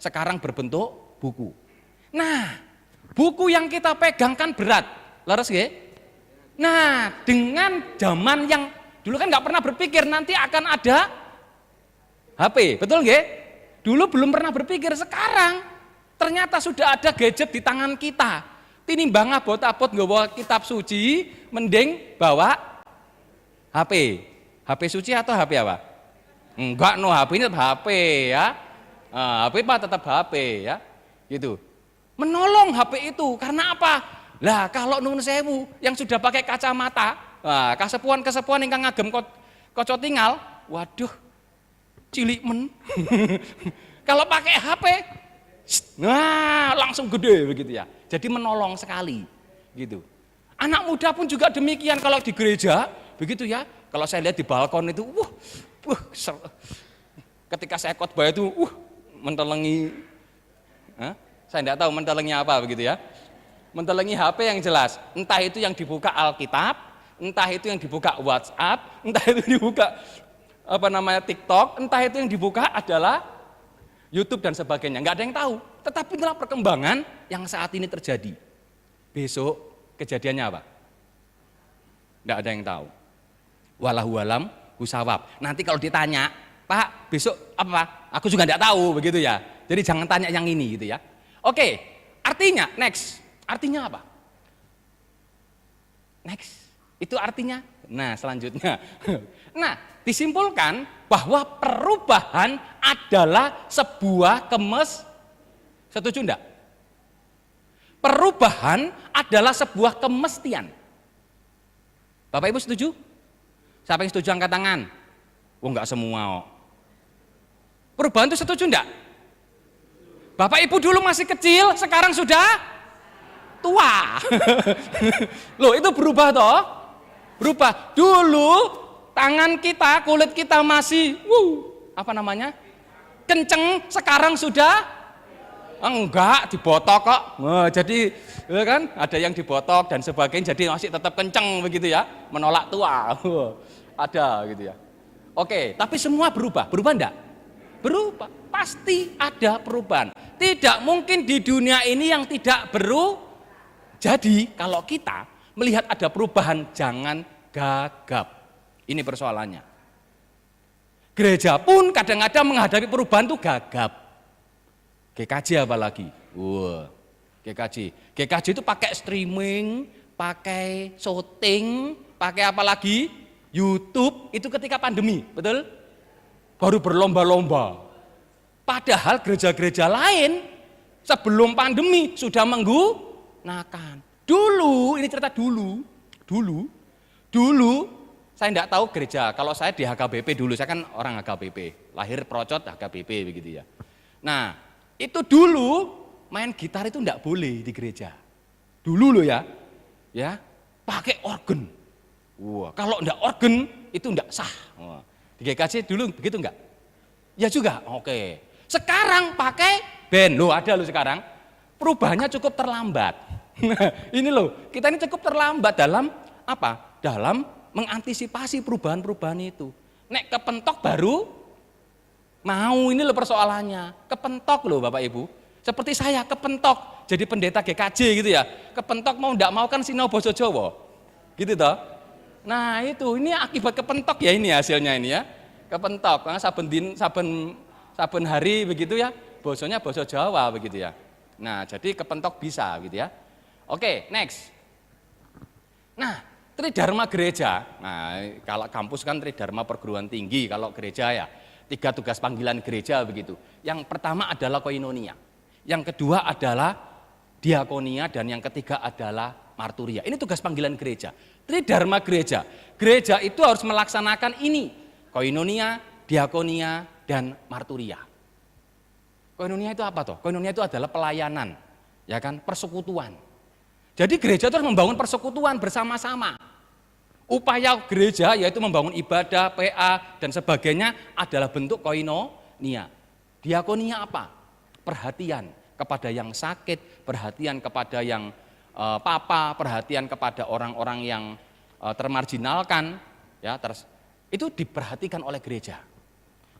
sekarang berbentuk buku. Nah, buku yang kita pegang kan berat, leres nggih? Nah, dengan zaman yang dulu kan nggak pernah berpikir nanti akan ada HP, betul nggih? Dulu belum pernah berpikir, sekarang ternyata sudah ada gadget di tangan kita. Tinimbang abot-abot nggawa kitab suci, mending bawa HP. HP suci atau HP apa? Enggak, no, HP ini tetap HP ya. HP Pak tetap HP ya. Gitu. Menolong HP itu karena apa? Lah kalau nuwun sewu yang sudah pakai kacamata, kasepuan-kasepuan ingkang ngagem kaca tinggal, waduh, cilik men. Kalau pakai HP, nah langsung gede begitu ya. Jadi menolong sekali, gitu. Anak muda pun juga demikian kalau di gereja, begitu ya. Kalau saya lihat di balkon itu, ketika saya khotbah itu, mentelengi, saya tidak tahu mentelengi apa begitu ya. Mentelengi HP yang jelas, entah itu yang dibuka Alkitab, entah itu yang dibuka WhatsApp, entah itu yang dibuka TikTok, entah itu yang dibuka adalah YouTube dan sebagainya, nggak ada yang tahu. Tetapi itulah perkembangan yang saat ini terjadi. Besok kejadiannya apa? Nggak ada yang tahu. Wallahu alam husawab. Nanti kalau ditanya, Pak besok apa? Aku juga nggak tahu begitu ya. Jadi jangan tanya yang ini gitu ya. Oke, artinya next. Artinya apa? Next. Itu artinya. Nah selanjutnya. Nah disimpulkan bahwa perubahan adalah sebuah setuju enggak? Perubahan adalah sebuah kemestian. Bapak Ibu setuju? Siapa yang setuju angkat tangan? Oh enggak semua. Perubahan itu setuju enggak? Bapak Ibu dulu masih kecil, sekarang sudah tua. Loh itu berubah toh? Berubah. Dulu tangan kita, kulit kita masih kenceng, sekarang sudah enggak, dibotok kok. Jadi ya kan ada yang dibotok dan sebagainya, jadi masih tetap kenceng begitu ya, menolak tua. Ada gitu ya. Oke, tapi semua berubah enggak? Berubah, pasti ada perubahan. Tidak mungkin di dunia ini yang tidak jadi kalau kita melihat ada perubahan, jangan gagap. Ini persoalannya. Gereja pun kadang-kadang menghadapi perubahan itu gagap. GKJ apalagi. GKJ itu pakai streaming, pakai syuting, pakai apa lagi? YouTube itu ketika pandemi, betul? Baru berlomba-lomba. Padahal gereja-gereja lain sebelum pandemi sudah menggunakan. Dulu, ini cerita dulu saya tidak tahu gereja. Kalau saya di HKBP dulu, saya kan orang HKBP, lahir Procot HKBP begitu ya. Nah, itu dulu main gitar itu tidak boleh di gereja. Dulu loh ya, pakai organ. Kalau tidak organ itu tidak sah. Di GKJ dulu begitu enggak? Ya juga, oke. Sekarang pakai band, ada loh sekarang. Perubahannya cukup terlambat. Ini loh, kita ini cukup terlambat dalam apa? Dalam mengantisipasi perubahan-perubahan itu. Nek kepentok baru mau, ini loh persoalannya. Kepentok loh Bapak Ibu. Seperti saya kepentok jadi pendeta GKJ gitu ya. Kepentok mau enggak mau kan sinau basa Jawa. Gitu toh. Nah, ini akibat kepentok ya, ini hasilnya ini ya. Kepentok, karena saben hari begitu ya. Bosanya basa Jawa begitu ya. Nah, jadi kepentok bisa gitu ya. Oke, next. Nah, Tridharma gereja. Nah, kalau kampus kan Tridharma perguruan tinggi, kalau gereja ya 3 tugas panggilan gereja begitu. Yang pertama adalah koinonia. Yang kedua adalah diakonia dan yang ketiga adalah marturia. Ini tugas panggilan gereja. Tridharma gereja. Gereja itu harus melaksanakan ini. Koinonia, diakonia, dan marturia. Koinonia itu apa toh? Koinonia itu adalah pelayanan, ya kan, persekutuan. Jadi gereja itu harus membangun persekutuan bersama-sama. Upaya gereja yaitu membangun ibadah, PA, dan sebagainya adalah bentuk koinonia. Diakonia apa? Perhatian kepada yang sakit, perhatian kepada yang papa, perhatian kepada orang-orang yang termarginalkan, ya, itu diperhatikan oleh gereja.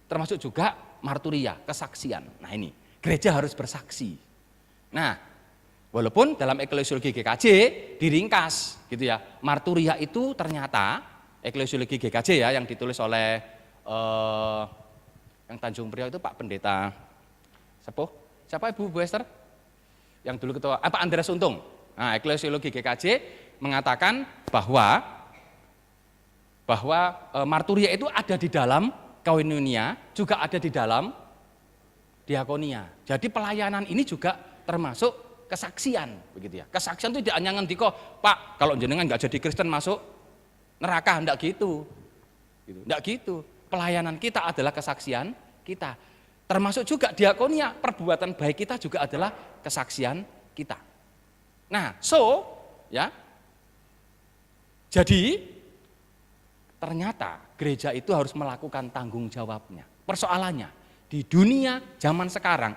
Termasuk juga marturia, kesaksian. Nah ini, gereja harus bersaksi. Nah, walaupun dalam eklesiologi GKJ diringkas gitu ya, marturia itu ternyata eklesiologi GKJ ya yang ditulis oleh yang Tanjung Priok itu Pak Pendeta Sepuh, siapa Bu Esther? Yang dulu ketua, Pak Andreas Untung. Nah, eklesiologi GKJ mengatakan bahwa marturia itu ada di dalam koinonia, juga ada di dalam diakonia. Jadi pelayanan ini juga termasuk kesaksian, begitu ya. Kesaksian itu tidak hanya ngendiko, Pak, kalau jenengan nggak jadi Kristen masuk neraka, enggak gitu. Enggak gitu. Pelayanan kita adalah kesaksian kita. Termasuk juga diakonia, perbuatan baik kita juga adalah kesaksian kita. Nah, ya. Jadi ternyata gereja itu harus melakukan tanggung jawabnya. Persoalannya di dunia zaman sekarang,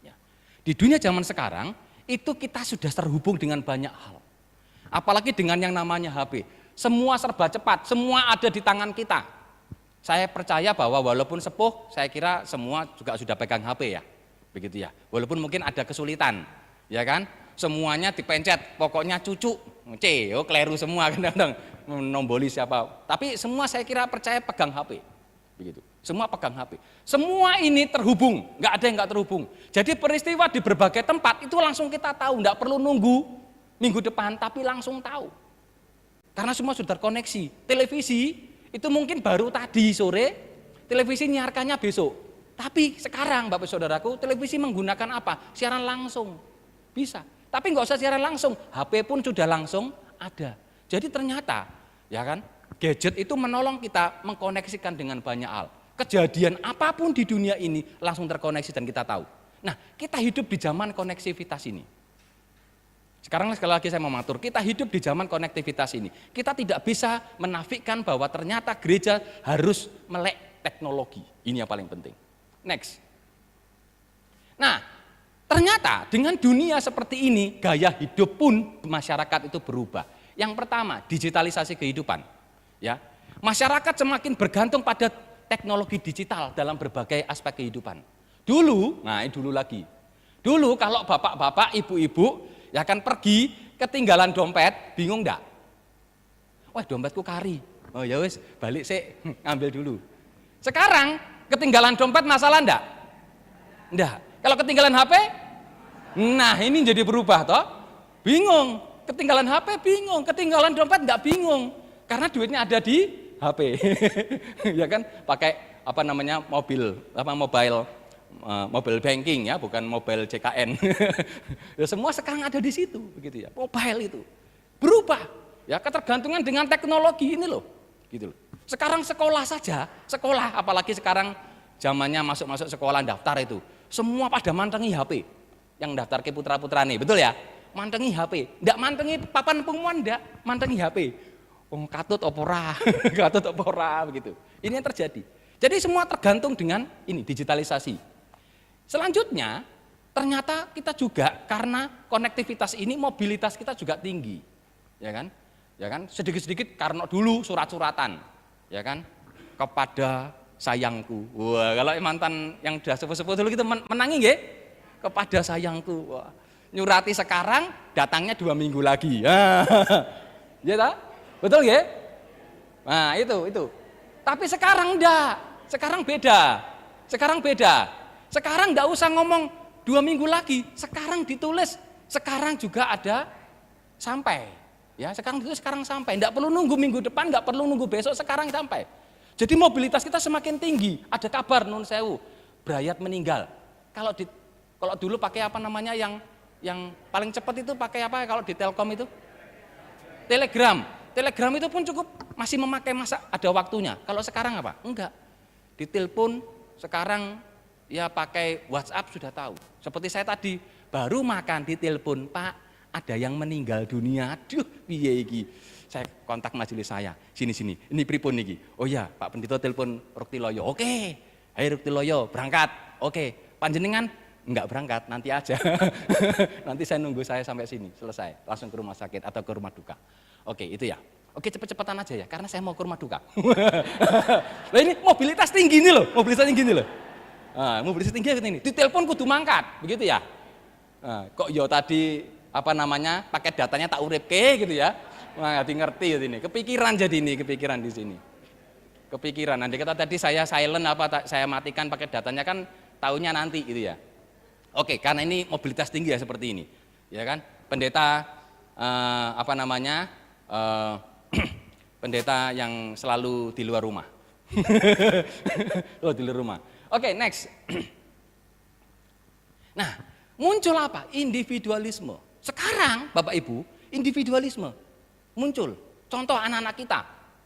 ya, di dunia zaman sekarang itu kita sudah terhubung dengan banyak hal. Apalagi dengan yang namanya HP. Semua serba cepat, semua ada di tangan kita. Saya percaya bahwa walaupun sepuh, saya kira semua juga sudah pegang HP ya. Begitu ya. Walaupun mungkin ada kesulitan, ya kan? Semuanya dipencet, pokoknya cucu, keliru semua kadang-kadang. Nomboli siapa, tapi semua saya kira percaya pegang HP, begitu. Semua pegang HP. Semua ini terhubung, nggak ada yang nggak terhubung. Jadi peristiwa di berbagai tempat itu langsung kita tahu, nggak perlu nunggu minggu depan, tapi langsung tahu. Karena semua sudah terkoneksi. Televisi itu mungkin baru tadi sore, televisi nyiarkannya besok. Tapi sekarang Bapak Saudaraku, televisi menggunakan apa? Siaran langsung, bisa. Tapi nggak usah siaran langsung, HP pun sudah langsung ada. Jadi ternyata, ya kan, gadget itu menolong kita mengkoneksikan dengan banyak hal. Kejadian apapun di dunia ini langsung terkoneksi dan kita tahu. Nah, kita hidup di zaman koneksivitas ini. Sekarang sekali lagi saya mau matur, kita hidup di zaman konektivitas ini. Kita tidak bisa menafikan bahwa ternyata gereja harus melek teknologi. Ini yang paling penting. Next. Nah, ternyata dengan dunia seperti ini, gaya hidup pun masyarakat itu berubah. Yang pertama, digitalisasi kehidupan. Ya, masyarakat semakin bergantung pada teknologi digital dalam berbagai aspek kehidupan. Dulu, nah ini dulu lagi. Dulu kalau bapak-bapak, ibu-ibu, ya kan pergi ketinggalan dompet, bingung enggak? Wah, dompetku kari. Oh ya wis, balik sih, ambil dulu. Sekarang ketinggalan dompet masalah enggak? Enggak. Kalau ketinggalan HP, nah ini jadi berubah toh. Bingung. Ketinggalan HP bingung, ketinggalan dompet enggak bingung. Karena duitnya ada di HP. Ya kan, pakai apa namanya mobile banking ya, bukan mobile CKN. Ya, semua sekarang ada di situ begitu ya. Mobile itu berubah. Ya, ketergantungan dengan teknologi ini loh. Gitu loh. Sekarang sekolah saja, sekolah apalagi sekarang zamannya masuk sekolah daftar itu. Semua pada mantengi HP. Yang daftar ke putra-putra nih, betul ya? Mantengi HP, enggak mantengi papan pengumuman, enggak mantengi HP. Katut opora, katut opora begitu. Ini yang terjadi. Jadi semua tergantung dengan ini digitalisasi. Selanjutnya, ternyata kita juga karena konektivitas ini mobilitas kita juga tinggi. Ya kan? Ya kan? Sedikit-sedikit karena dulu surat-suratan. Ya kan? Kepada sayangku. Wah, kalau mantan yang sudah sepuh-sepuh dulu kita menangi nggih? Kepada sayangku. Wah. Nyurati sekarang, datangnya 2 minggu lagi. Ya tak? Betul nggih? Nah itu. Tapi sekarang enggak. Sekarang beda. Sekarang enggak usah ngomong 2 minggu lagi. Sekarang ditulis. Sekarang juga ada sampai. Ya, sekarang ditulis sekarang sampai. Enggak perlu nunggu minggu depan, enggak perlu nunggu besok. Sekarang sampai. Jadi mobilitas kita semakin tinggi. Ada kabar nun sewu, Brayat meninggal. Kalau dulu pakai apa namanya yang paling cepat itu pakai apa kalau di Telkom itu? Telegram. Telegram itu pun cukup masih memakai masa ada waktunya. Kalau sekarang apa? Enggak. Ditelepon sekarang ya pakai WhatsApp sudah tahu. Seperti saya tadi baru makan ditelepon, Pak, ada yang meninggal dunia. Aduh, piye iki? Saya kontak majelis saya. Sini. Ini pripun niki? Oh iya, Pak Pendito telepon Rukti Loyo. Oke. Hai Rukti Loyo, berangkat. Oke. Panjenengan enggak berangkat, nanti aja. Nanti saya nunggu saya sampai sini, selesai. Langsung ke rumah sakit atau ke rumah duka. Oke, itu ya. Oke, cepet-cepetan aja ya, karena saya mau ke rumah duka. Nah ini mobilitas tinggi nih loh, Mobilisasi tinggi ini. Ditelepon kudu mangkat, begitu ya. Kok yo tadi paket datanya tak uripke gitu ya. Ngerti ini. Kepikiran di sini. Kepikiran. Nanti kata tadi saya silent saya matikan paket datanya kan tahunya nanti gitu ya. Oke, karena ini mobilitas tinggi ya seperti ini. Ya kan? Pendeta pendeta yang selalu di luar rumah. Di luar rumah. Oke, next. Nah, muncul apa? Individualisme. Sekarang, Bapak Ibu, individualisme muncul. Contoh anak-anak kita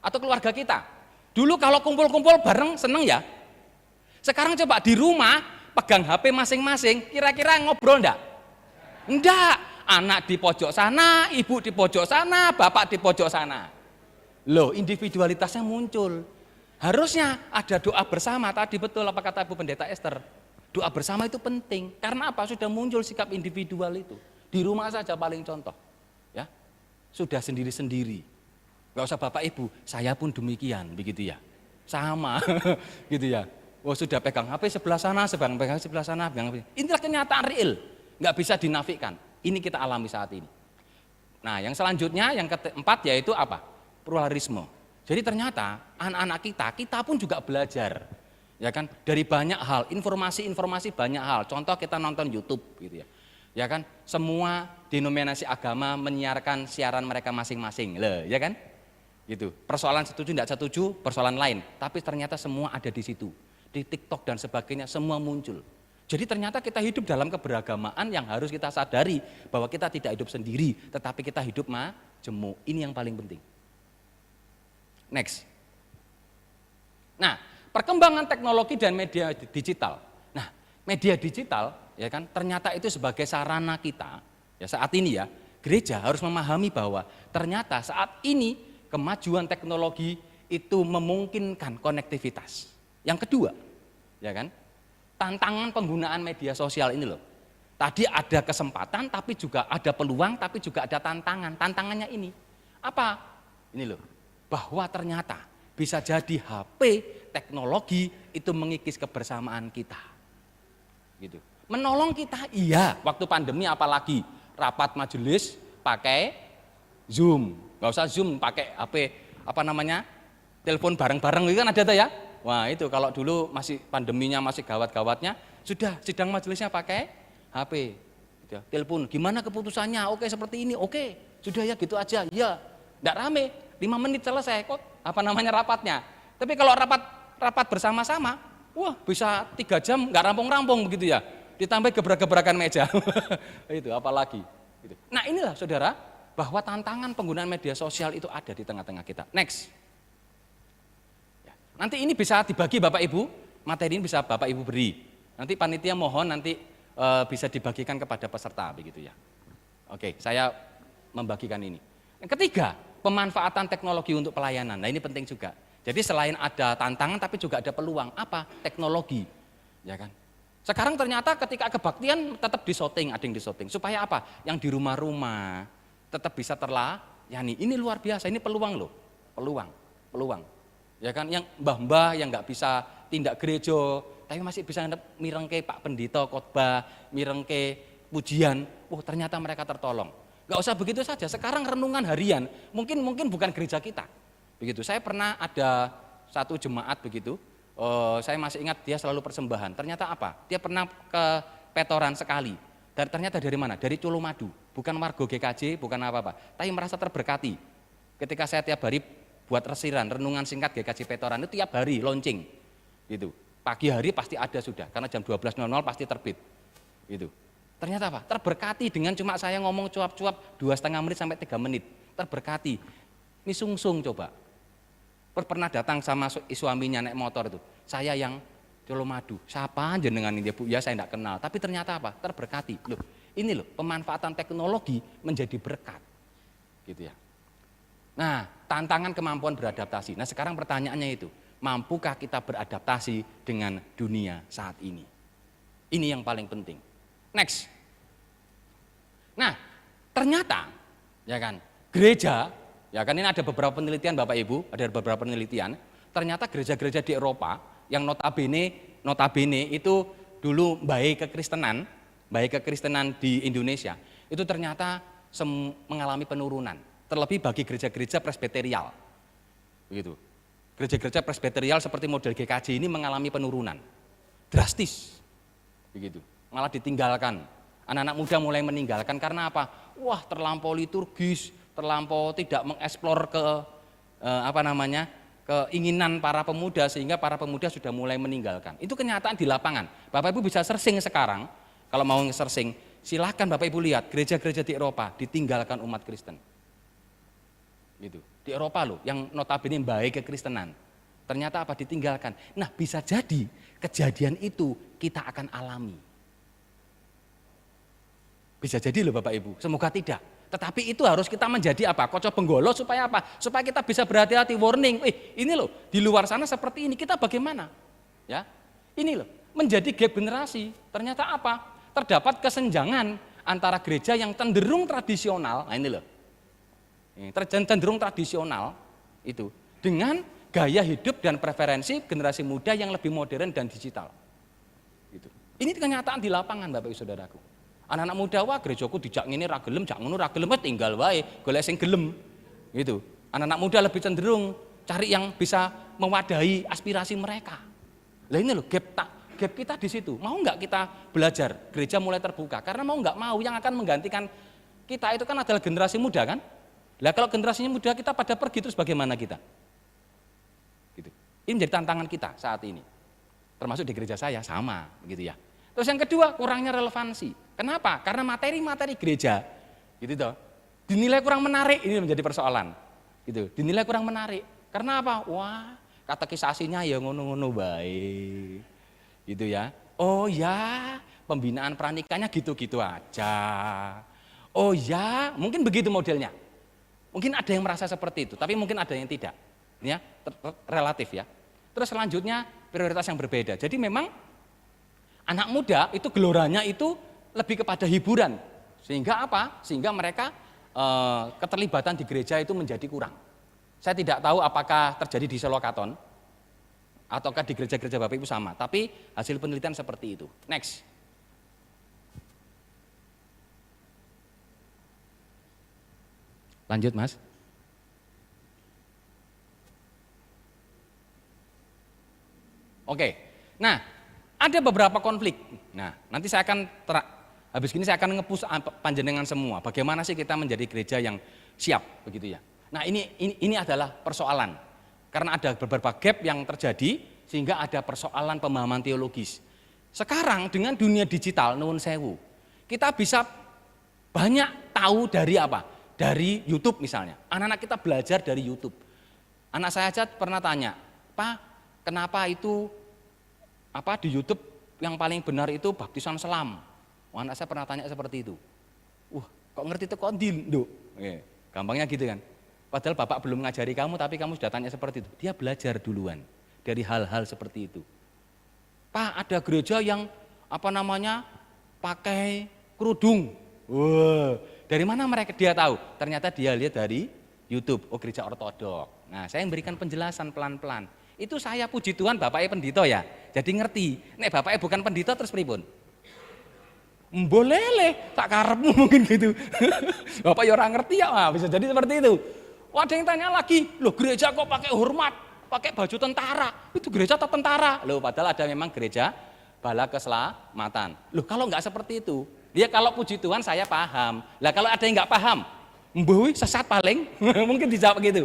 atau keluarga kita. Dulu kalau kumpul-kumpul bareng seneng ya. Sekarang coba di rumah pegang HP masing-masing, kira-kira ngobrol enggak? Enggak. Anak di pojok sana, ibu di pojok sana, bapak di pojok sana. Loh, individualitasnya muncul. Harusnya ada doa bersama, tadi betul apa kata Bu Pendeta Esther. Doa bersama itu penting, karena apa? Sudah muncul sikap individual itu. Di rumah saja paling contoh. Ya, sudah sendiri-sendiri. Gak usah Bapak Ibu, saya pun demikian, begitu ya. Sama, gitu ya. Sudah pegang HP sebelah sana, pegang sebelah sana, pegang HP. Inilah kenyataan real, gak bisa dinafikan. Ini kita alami saat ini. Nah, yang selanjutnya, yang keempat yaitu apa? Pluralisme. Jadi ternyata anak-anak kita pun juga belajar, ya kan, dari banyak hal, informasi banyak hal. Contoh kita nonton YouTube, gitu ya, ya kan, semua denominasi agama menyiarkan siaran mereka masing-masing, ya kan, gitu. Persoalan setuju tidak setuju, persoalan lain, tapi ternyata semua ada di situ, di TikTok dan sebagainya, semua muncul. Jadi ternyata kita hidup dalam keberagamaan yang harus kita sadari bahwa kita tidak hidup sendiri, tetapi kita hidup majemuk. Ini yang paling penting. Next. Nah, perkembangan teknologi dan media digital. Nah, media digital ya kan ternyata itu sebagai sarana kita ya saat ini ya. Gereja harus memahami bahwa ternyata saat ini kemajuan teknologi itu memungkinkan konektivitas. Yang kedua, ya kan? Tantangan penggunaan media sosial ini loh. Tadi ada kesempatan tapi juga ada peluang tapi juga ada tantangan. Tantangannya ini apa? Ini loh. Bahwa ternyata bisa jadi HP, teknologi itu mengikis kebersamaan kita. Gitu. Menolong kita iya, waktu pandemi apalagi rapat majelis pakai Zoom. Enggak usah Zoom, pakai HP telepon bareng-bareng itu kan ada tuh ya. Wah, itu kalau dulu masih pandeminya masih gawat-gawatnya, sudah sidang majelisnya pakai HP. Gitu. Telepon, gimana keputusannya? Oke, seperti ini. Oke, sudah ya gitu aja. Iya. Enggak rame. 5 menit selesai kok rapatnya. Tapi kalau rapat bersama-sama, wah bisa 3 jam nggak rampung-rampung begitu ya. Ditambah gebrak-gebrakan meja. Itu apalagi. Gitu. Nah inilah saudara, bahwa tantangan penggunaan media sosial itu ada di tengah-tengah kita. Next. Ya. Nanti ini bisa dibagi Bapak Ibu, materi ini bisa Bapak Ibu beri. Nanti panitia mohon nanti bisa dibagikan kepada peserta begitu ya. Oke, saya membagikan ini. Yang ketiga, pemanfaatan teknologi untuk pelayanan. Nah ini penting juga. Jadi selain ada tantangan tapi juga ada peluang. Apa? Teknologi. Ya kan? Sekarang ternyata ketika kebaktian tetap disoting, ada yang disoting. Supaya apa? Yang di rumah-rumah tetap bisa terlayani. Ini luar biasa, ini peluang loh. Peluang. Ya kan? Yang mbah-mbah yang nggak bisa tindak gereja, tapi masih bisa mirengke Pak Pendeta khotbah, mirengke pujian. Ternyata mereka tertolong. Gak usah begitu saja, sekarang renungan harian, mungkin bukan gereja kita. Begitu, saya pernah ada satu jemaat begitu, saya masih ingat dia selalu persembahan. Ternyata apa? Dia pernah ke Petoran sekali. Dan ternyata dari mana? Dari Colomadu, bukan warga GKJ, bukan apa-apa. Tapi merasa terberkati. Ketika saya tiap hari buat resiran, renungan singkat GKJ Petoran itu tiap hari launching. Gitu. Pagi hari pasti ada sudah, karena jam 12.00 pasti terbit. Gitu. Ternyata apa? Terberkati dengan cuma saya ngomong cuap-cuap 2,5 menit sampai 3 menit. Terberkati. Ini sungsung coba. Pernah datang sama suaminya naik motor itu. Saya yang Colomadu. Siapa jenengan ini Bu? Ya saya tidak kenal. Tapi ternyata apa? Terberkati. Loh, ini loh pemanfaatan teknologi menjadi berkat. Gitu ya. Nah, tantangan kemampuan beradaptasi. Nah, sekarang pertanyaannya itu, mampukah kita beradaptasi dengan dunia saat ini? Ini yang paling penting. Next. Nah, ternyata ya kan, gereja, ya kan ini ada beberapa penelitian Bapak Ibu, ada beberapa penelitian, ternyata gereja-gereja di Eropa yang notabene notabene itu dulu baik kekristenan di Indonesia itu ternyata mengalami penurunan. Terlebih bagi gereja-gereja presbiterial. Begitu. Gereja-gereja presbiterial seperti model GKJ ini mengalami penurunan drastis. Begitu. Malah ditinggalkan. Anak-anak muda mulai meninggalkan karena apa? Wah, terlampau liturgis, terlampau tidak mengeksplor keinginan para pemuda sehingga para pemuda sudah mulai meninggalkan. Itu kenyataan di lapangan. Bapak Ibu bisa searching sekarang. Kalau mau searching, silahkan Bapak Ibu lihat gereja-gereja di Eropa ditinggalkan umat Kristen. Gitu. Di Eropa loh, yang notabene baik kekristenan. Ternyata apa? Ditinggalkan. Nah, bisa jadi kejadian itu kita akan alami. Bisa jadi loh Bapak Ibu, semoga tidak. Tetapi itu harus kita menjadi apa? Koco benggolo supaya apa? Supaya kita bisa berhati-hati, warning. Ini loh, di luar sana seperti ini, kita bagaimana? Ya, ini loh, menjadi gap generasi. Ternyata apa? Terdapat kesenjangan antara gereja yang cenderung tradisional, nah ini loh, cenderung tradisional itu dengan gaya hidup dan preferensi generasi muda yang lebih modern dan digital. Gitu. Ini kenyataan di lapangan Bapak Ibu Saudaraku. Anak-anak muda wah gerejaku dijak ngene ra gelem, jak ngono ra gelem tinggal wae, golek sing gelem. Gitu. Anak-anak muda lebih cenderung cari yang bisa mewadahi aspirasi mereka. Lah ini loh gap kita di situ. Mau enggak kita belajar? Gereja mulai terbuka karena mau enggak mau yang akan menggantikan kita itu kan adalah generasi muda kan? Lah kalau generasinya muda kita pada pergi terus bagaimana kita? Gitu. Ini menjadi tantangan kita saat ini. Termasuk di gereja saya sama begitu ya. Terus yang kedua, kurangnya relevansi. Kenapa? Karena materi-materi gereja gitu toh, dinilai kurang menarik, ini menjadi persoalan. Gitu. Dinilai kurang menarik. Karena apa? Wah, katekisasinya ya ngono-ngono baik. Gitu ya. Oh ya, pembinaan pranikahnya gitu-gitu aja. Oh ya, mungkin begitu modelnya. Mungkin ada yang merasa seperti itu, tapi mungkin ada yang tidak. Ya, relatif ya. Terus selanjutnya prioritas yang berbeda. Jadi memang anak muda itu geloranya itu lebih kepada hiburan. Sehingga apa? Sehingga mereka keterlibatan di gereja itu menjadi kurang. Saya tidak tahu apakah terjadi di Selokaton ataukah di gereja-gereja Bapak Ibu sama, tapi hasil penelitian seperti itu. Next. Lanjut Mas. Oke. Nah, ada beberapa konflik. Nah, nanti saya akan habis ini saya akan nge-push panjenengan semua. Bagaimana sih kita menjadi gereja yang siap begitu ya. Nah, ini adalah persoalan. Karena ada beberapa gap yang terjadi sehingga ada persoalan pemahaman teologis. Sekarang dengan dunia digital nuwun sewu, kita bisa banyak tahu dari apa? Dari YouTube misalnya. Anak-anak kita belajar dari YouTube. Anak saya aja pernah tanya, "Pak, kenapa itu di YouTube yang paling benar itu baptisan selam?" Anak saya pernah tanya seperti itu. Kok ngerti itu kok Nduk? Gampangnya gitu kan. Padahal Bapak belum ngajari kamu tapi kamu sudah tanya seperti itu. Dia belajar duluan dari hal-hal seperti itu. Pak, ada gereja yang pakai kerudung. Dari mana dia tahu? Ternyata dia lihat dari YouTube, gereja ortodok. Nah, saya memberikan penjelasan pelan-pelan. Itu saya puji Tuhan bapaknya pendito ya. Jadi ngerti. Nek bapaknya bukan pendito terus pripun? Boleh, tak karepmu mungkin gitu. Bapak ya orang ngerti ya, bisa jadi seperti itu. Ada yang tanya lagi, loh gereja kok pakai hormat, pakai baju tentara, itu gereja atau tentara? Loh padahal ada memang gereja bala keselamatan. Loh kalau nggak seperti itu, dia kalau puji Tuhan saya paham. Lah kalau ada yang nggak paham, mbuh sesat paling, mungkin dijawab gitu.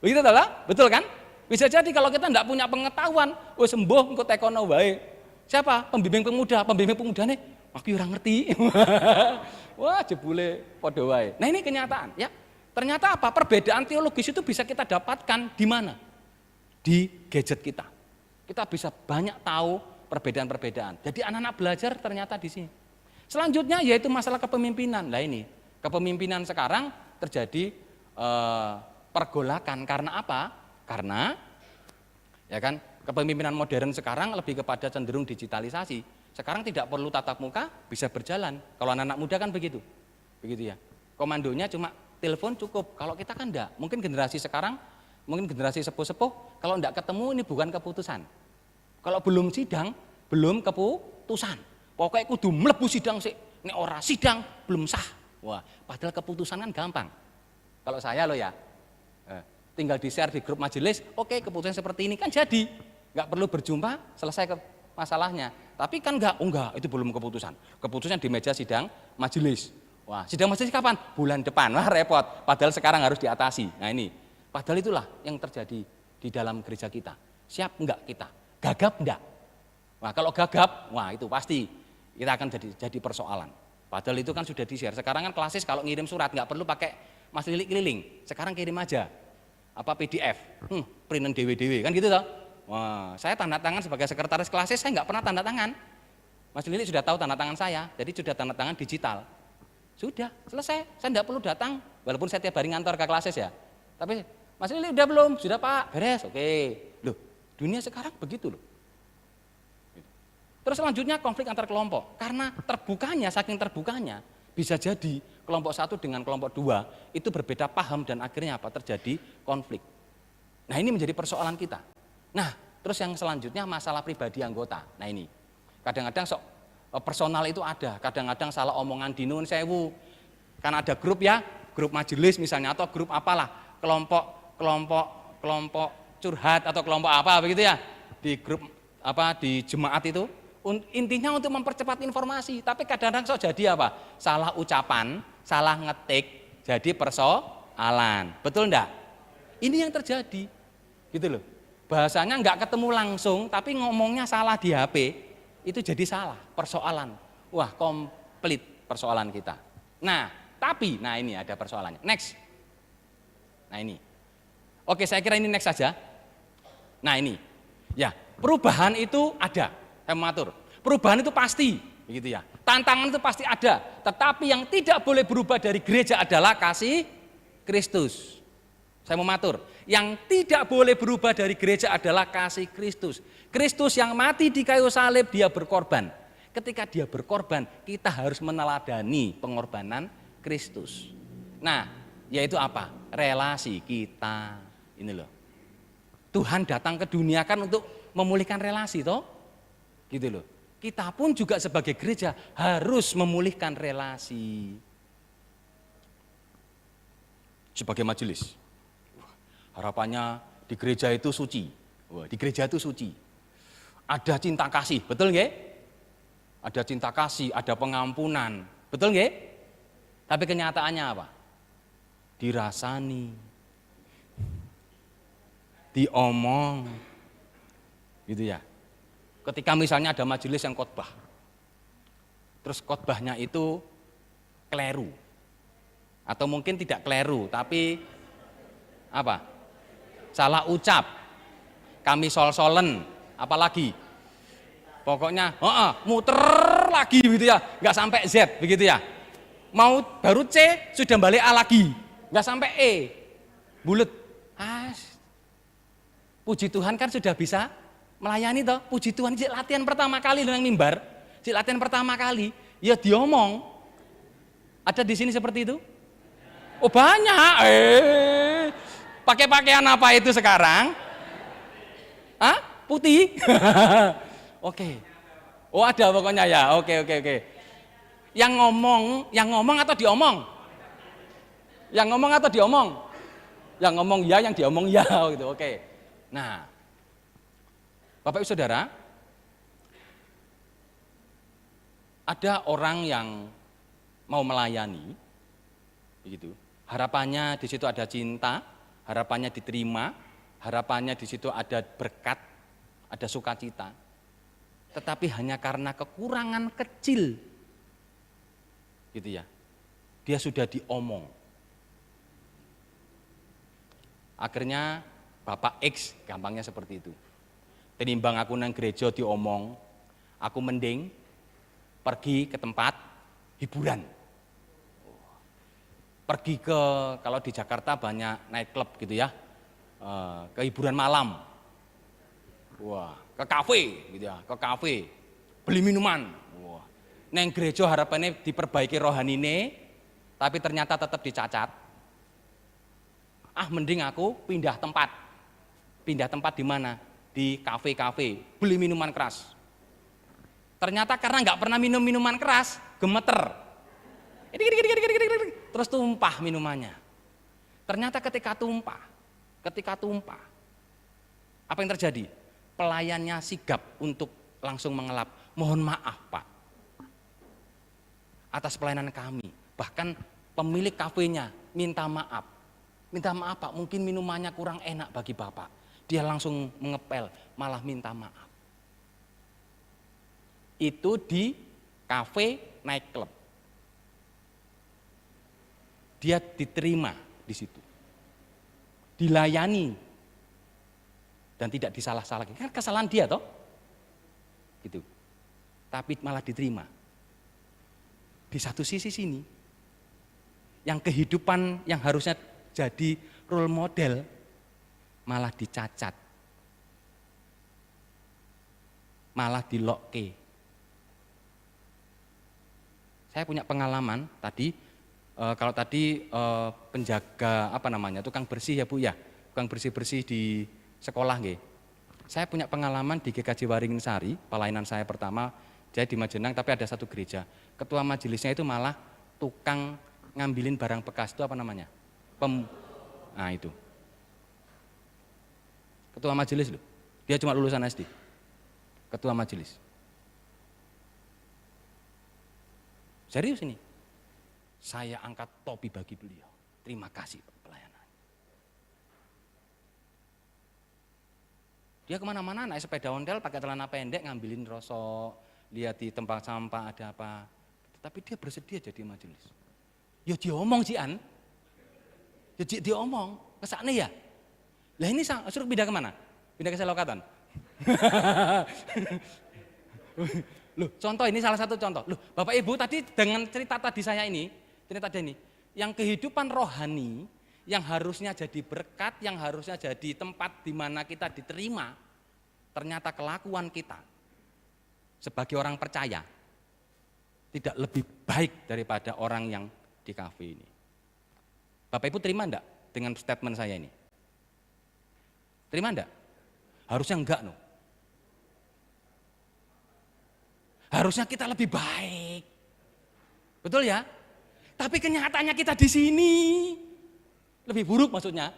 Begitu lah, betul kan? Bisa jadi kalau kita nggak punya pengetahuan, sembuh engko tekono wae. Siapa? Pembimbing pemuda nih, aku orang ngerti. Wah jebule padha wae. Nah ini kenyataan ya. Ternyata apa? Perbedaan teologis itu bisa kita dapatkan di mana? Di gadget kita. Kita bisa banyak tahu perbedaan-perbedaan. Jadi anak-anak belajar ternyata di sini. Selanjutnya yaitu masalah kepemimpinan. Nah ini, kepemimpinan sekarang terjadi pergolakan karena apa? Karena ya kan, kepemimpinan modern sekarang lebih kepada cenderung digitalisasi. Sekarang tidak perlu tatap muka, bisa berjalan. Kalau anak-anak muda kan begitu. Begitu ya. Komandonya cuma telepon cukup, kalau kita kan enggak. Mungkin generasi sekarang, mungkin generasi sepuh-sepuh, kalau enggak ketemu ini bukan keputusan. Kalau belum sidang, belum keputusan. Pokoknya kudu mlebu sidang sih. Nek ora sidang belum sah. Wah, padahal keputusan kan gampang. Kalau saya loh ya, tinggal di-share di grup majelis, oke keputusan seperti ini kan jadi. Nggak perlu berjumpa, selesai masalahnya. Tapi kan enggak, itu belum keputusan. Keputusan di meja sidang majelis. Wah, sidang majelis kapan? Bulan depan. Wah, repot. Padahal sekarang harus diatasi. Nah ini, padahal itulah yang terjadi di dalam gereja kita. Siap enggak kita? Gagap enggak? Wah, kalau gagap, wah itu pasti kita akan jadi persoalan. Padahal itu kan sudah di-share. Sekarang kan klasis kalau ngirim surat nggak perlu pakai Mas Lilik keliling. Sekarang kirim aja. Apa PDF? Printan dewe-dewe kan gitu toh. Wah, saya tanda tangan sebagai sekretaris klasis saya nggak pernah tanda tangan. Mas Lilik sudah tahu tanda tangan saya, jadi sudah tanda tangan digital. Sudah, selesai. Saya nggak perlu datang, walaupun saya tiap hari ngantor ke klasis ya. Tapi Mas Lilik udah belum? Sudah Pak, beres. Oke. Loh, dunia sekarang begitu loh. Terus selanjutnya konflik antar kelompok, karena terbukanya, saking terbukanya, bisa jadi kelompok satu dengan kelompok dua itu berbeda paham dan akhirnya apa? Terjadi konflik. Nah ini menjadi persoalan kita. Nah terus yang selanjutnya masalah pribadi anggota. Nah ini kadang-kadang personal itu ada, kadang-kadang salah omongan di nun sewu. Kan ada grup ya, grup majelis misalnya atau grup apalah, kelompok curhat atau kelompok apa begitu ya di grup apa di jemaat itu. Intinya untuk mempercepat informasi, tapi kadang-kadang jadi apa? Salah ucapan, salah ngetik, jadi persoalan. Betul enggak? Ini yang terjadi. Gitu loh. Bahasanya enggak ketemu langsung, tapi ngomongnya salah di HP, itu jadi salah, persoalan. Wah, komplit persoalan kita. Nah, tapi, nah ini ada persoalannya. Next. Nah ini. Oke, saya kira ini next saja. Nah ini. Ya, perubahan itu ada. Saya mengatur, perubahan itu pasti, begitu ya. Tantangan itu pasti ada, tetapi yang tidak boleh berubah dari gereja adalah kasih Kristus. Saya mengatur, yang tidak boleh berubah dari gereja adalah kasih Kristus. Kristus yang mati di kayu salib, dia berkorban. Ketika dia berkorban, kita harus meneladani pengorbanan Kristus. Nah, yaitu apa? Relasi kita. Ini loh. Tuhan datang ke dunia kan untuk memulihkan relasi, toh? Gitu loh. Kita pun juga sebagai gereja harus memulihkan relasi. Sebagai majelis, harapannya di gereja itu suci. Wah, di gereja itu suci. Ada cinta kasih, betul nggak? Ada cinta kasih, ada pengampunan, betul nggak? Tapi kenyataannya apa? Dirasani, diomong, gitu ya. Ketika misalnya ada majelis yang khotbah, terus khotbahnya itu keliru, atau mungkin tidak keliru, tapi apa? Salah ucap, kami sol-solen, apalagi, pokoknya, muter lagi gitu ya, nggak sampai Z begitu ya. Mau baru C sudah balik A lagi, nggak sampai E, bulet. Puji Tuhan kan sudah bisa melayani toh, puji Tuhan, cik latihan pertama kali dengan mimbar, cik latihan pertama kali, ya diomong. Ada di sini seperti itu? Oh banyak, pakai pakaian apa itu sekarang? Putih? Oke. Oh ada pokoknya ya, oke. Yang ngomong atau diomong? Yang ngomong atau diomong? Yang ngomong ya, yang diomong ya, gitu, oke. Nah, Bapak Ibu Saudara, ada orang yang mau melayani, begitu. Harapannya di situ ada cinta, harapannya diterima, harapannya di situ ada berkat, ada sukacita. Tetapi hanya karena kekurangan kecil, gitu ya, dia sudah diomong. Akhirnya Bapak X, gampangnya seperti itu. Tenimbang aku nang gereja diomong, aku mending pergi ke tempat hiburan. Pergi ke, kalau di Jakarta banyak night club gitu ya, ke hiburan malam. Wah, ke kafe gitu ya, ke kafe, beli minuman. Wah, nang gereja harapannya diperbaiki rohanine, tapi ternyata tetap dicacat. Mending aku pindah tempat. Pindah tempat di mana? di kafe-kafe, beli minuman keras. Ternyata karena nggak pernah minum minuman keras, gemeter. Terus tumpah minumannya. Ternyata ketika tumpah, apa yang terjadi? Pelayannya sigap untuk langsung mengelap. Mohon maaf Pak, atas pelayanan kami. Bahkan pemilik kafenya minta maaf. Minta maaf Pak, mungkin minumannya kurang enak bagi Bapak. Dia langsung mengepel, malah minta maaf. Itu di kafe nightclub. Dia diterima di situ. Dilayani. Dan tidak disalah-salahkan. Kan kesalahan dia toh. Gitu. Tapi malah diterima. Di satu sisi sini, yang kehidupan yang harusnya jadi role model, malah dicacat. Malah dilokke. Saya punya pengalaman tadi, kalau tadi penjaga tukang bersih ya Bu ya, tukang bersih-bersih di sekolah nggih. Saya punya pengalaman di GKJ Waringin Sari, pelayanan saya pertama, saya di Majenang tapi ada satu gereja. Ketua majelisnya itu malah tukang ngambilin barang bekas itu nah itu. Ketua majelis loh, dia cuma lulusan SD. Ketua majelis. Serius ini, saya angkat topi bagi beliau. Terima kasih pelayanan. Dia kemana-mana naik sepeda ondel, pakai celana pendek, ngambilin rosok, lihat di tempat sampah ada apa. Tapi dia bersedia jadi majelis. Ya diomong Jian, ya diomong, kesana ya. Lah ini suruh pindah kemana? Pindah ke Selokatan. Loh, contoh ini salah satu contoh. Loh, Bapak Ibu tadi dengan cerita tadi yang kehidupan rohani yang harusnya jadi berkat, yang harusnya jadi tempat di mana kita diterima, ternyata kelakuan kita sebagai orang percaya tidak lebih baik daripada orang yang di kafe ini. Bapak Ibu terima enggak dengan statement saya ini? Terima enggak? Harusnya enggak no. Harusnya kita lebih baik. Betul ya? Tapi kenyataannya kita di sini lebih buruk maksudnya.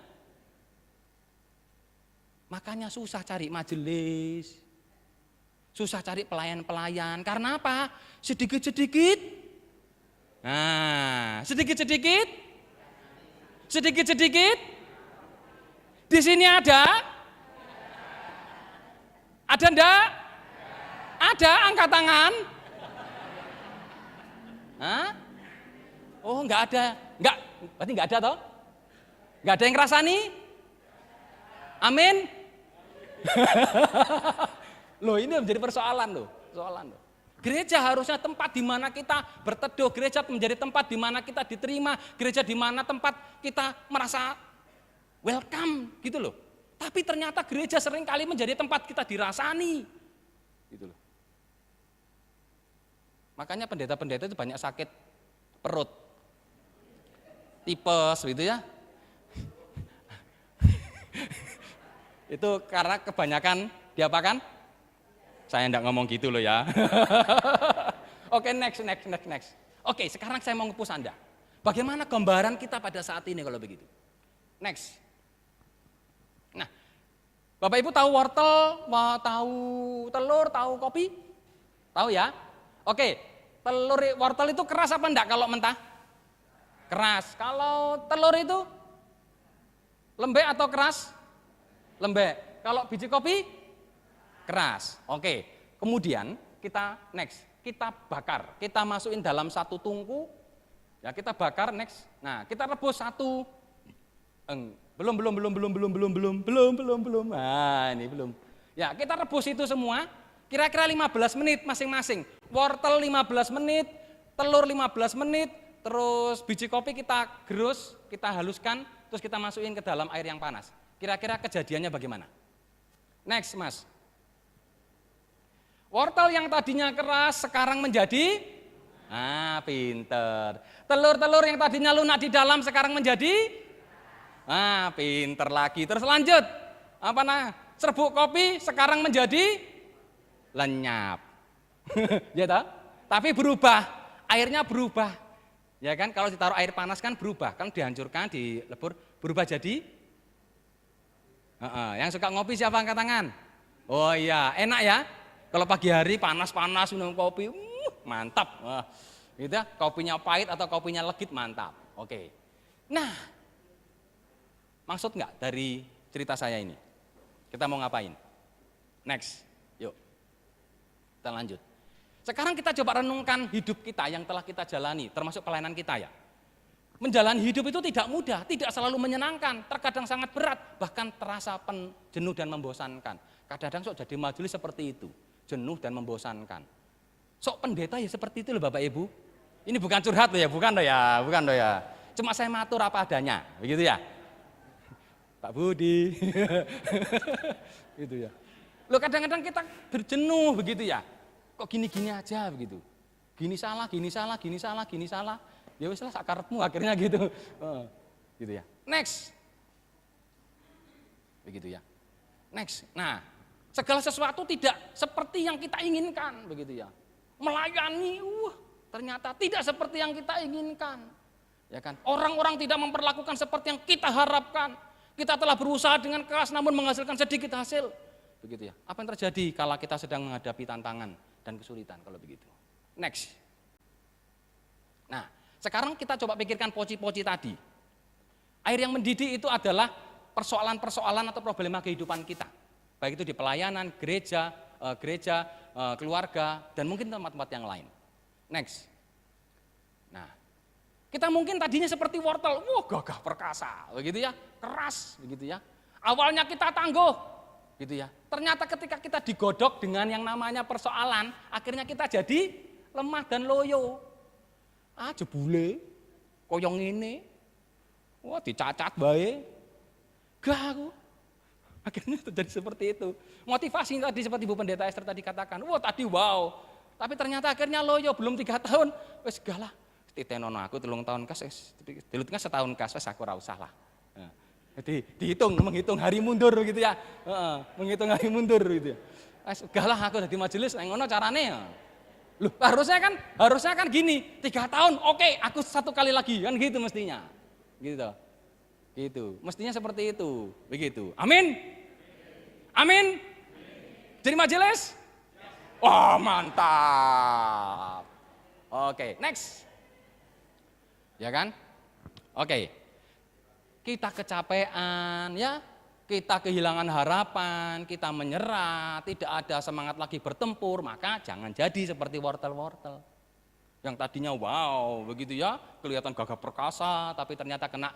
Makanya susah cari majelis. Susah cari pelayan-pelayan. Karena apa? Sedikit-sedikit. Nah, sedikit-sedikit. Sedikit-sedikit. Di sini ada? Ada enggak? Ada, angkat tangan. Hah? Oh, enggak ada. Enggak, berarti enggak ada toh? Enggak ada yang ngerasani? Amin. Loh, ini menjadi persoalan loh. Gereja harusnya tempat di mana kita berteduh, gereja menjadi tempat di mana kita diterima, gereja di mana tempat kita merasa welcome gitu loh. Tapi ternyata gereja seringkali menjadi tempat kita dirasani. Gitu loh. Makanya pendeta-pendeta itu banyak sakit perut, tipes gitu ya. Itu karena kebanyakan diapakan? Saya enggak ngomong gitu loh ya. Oke, next. Oke, sekarang saya mau nge-push Anda. Bagaimana gambaran kita pada saat ini kalau begitu? Next. Nah, Bapak Ibu tahu wortel, tahu telur, tahu kopi? Tahu ya? Oke, wortel itu keras apa enggak kalau mentah? Keras. Kalau telur itu lembek atau keras? Lembek. Kalau biji kopi? Keras. Oke, kemudian kita next. Kita bakar. Kita masukin dalam satu tungku. Ya, kita bakar next. Nah, kita rebus satu. Belum. Nah, ini belum. Ya, kita rebus itu semua. Kira-kira 15 menit masing-masing. Wortel 15 menit, telur 15 menit, terus biji kopi kita gerus, kita haluskan, terus kita masukin ke dalam air yang panas. Kira-kira kejadiannya bagaimana? Next, Mas. Wortel yang tadinya keras sekarang menjadi pinter. Telur-telur yang tadinya lunak di dalam sekarang menjadi pinter lagi. Terus lanjut. Serbuk kopi sekarang menjadi lenyap. Ya toh? Tapi berubah, airnya berubah. Ya kan, kalau ditaruh air panas kan berubah, kan dihancurkan, dilebur, berubah jadi. Yang suka ngopi siapa angkat tangan? Oh iya, enak ya. Kalau pagi hari panas-panas minum kopi, mantap. Wah, gitu ya, kopinya pahit atau kopinya legit mantap. Oke. Nah, maksud nggak dari cerita saya ini? Kita mau ngapain? Next, yuk. Kita lanjut. Sekarang kita coba renungkan hidup kita yang telah kita jalani, termasuk pelayanan kita ya. Menjalani hidup itu tidak mudah, tidak selalu menyenangkan, terkadang sangat berat, bahkan terasa jenuh dan membosankan. Kadang-kadang sok jadi majelis seperti itu, jenuh dan membosankan. Sok pendeta ya seperti itu loh Bapak Ibu. Ini bukan curhat loh ya, bukan loh ya. Cuma saya matur apa adanya, begitu ya. Pak Budi. Gitu ya. Loh kadang-kadang kita berjenuh begitu ya. Kok gini-gini aja begitu. Gini salah. Ya wis lah sakarepmu akhirnya gitu. Gitu ya. Next. Begitu ya. Next. Nah, segala sesuatu tidak seperti yang kita inginkan begitu ya. Melayani ternyata tidak seperti yang kita inginkan. Ya kan? Orang-orang tidak memperlakukan seperti yang kita harapkan. Kita telah berusaha dengan keras namun menghasilkan sedikit hasil. Begitu ya. Apa yang terjadi kalau kita sedang menghadapi tantangan dan kesulitan kalau begitu? Next. Nah, sekarang kita coba pikirkan poci-poci tadi. Air yang mendidih itu adalah persoalan-persoalan atau problema kehidupan kita. Baik itu di pelayanan, gereja, keluarga, dan mungkin tempat-tempat yang lain. Next. Nah, kita mungkin tadinya seperti wortel, gagah perkasa, begitu ya, keras, begitu ya. Awalnya kita tangguh, gitu ya. Ternyata ketika kita digodok dengan yang namanya persoalan, akhirnya kita jadi lemah dan loyo. Jebule, koyong ini, dicacat bae, gak aku. Akhirnya terjadi seperti itu. Motivasi tadi seperti Bu Pendeta Esther tadi katakan, tadi wow. Tapi ternyata akhirnya loyo, belum 3 tahun, wes galah. Titenono aku 3 tahun kas, dilutnya setahun kas, wes aku ora usah lah. Jadi menghitung hari mundur gitu ya. Menghitung hari mundur gitu ya. Galah aku dari majelis, ngono carane ya. Loh, harusnya kan gini, 3 tahun, oke, aku 1 kali lagi, kan gitu mestinya. Gitu. Mestinya seperti itu, begitu. Amin. Amin. Jadi majelis? Mantap. Oke, next. Ya kan? Oke. Kita kecapean ya, kita kehilangan harapan, kita menyerah, tidak ada semangat lagi bertempur, maka jangan jadi seperti wortel-wortel. Yang tadinya wow, begitu ya, kelihatan gagah perkasa, tapi ternyata kena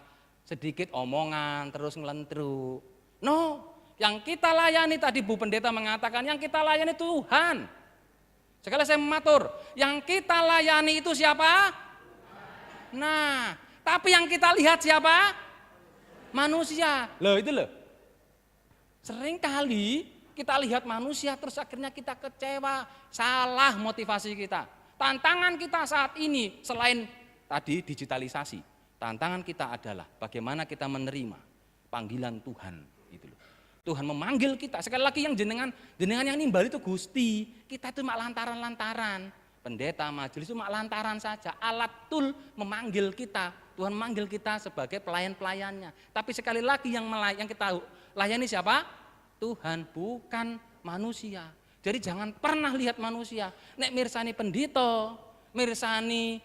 sedikit omongan, terus ngelentru. No, yang kita layani tadi Bu Pendeta mengatakan, yang kita layani Tuhan. Sekali saya mematur, yang kita layani itu siapa? Nah, tapi yang kita lihat siapa? Manusia. Loh itu loh. Sering kali kita lihat manusia terus akhirnya kita kecewa, salah motivasi kita. Tantangan kita saat ini selain tadi digitalisasi, tantangan kita adalah bagaimana kita menerima panggilan Tuhan gitu loh. Tuhan memanggil kita. Sekali lagi yang jenengan yang nimbal itu Gusti. Kita itu mak lantaran-lantaran. Pendeta majelis itu mak lantaran saja. Alat tool memanggil kita. Tuhan memanggil kita sebagai pelayan-pelayannya. Tapi sekali lagi yang kita layani siapa? Tuhan, bukan manusia. Jadi jangan pernah lihat manusia. Nek mirsani pendito, mirsani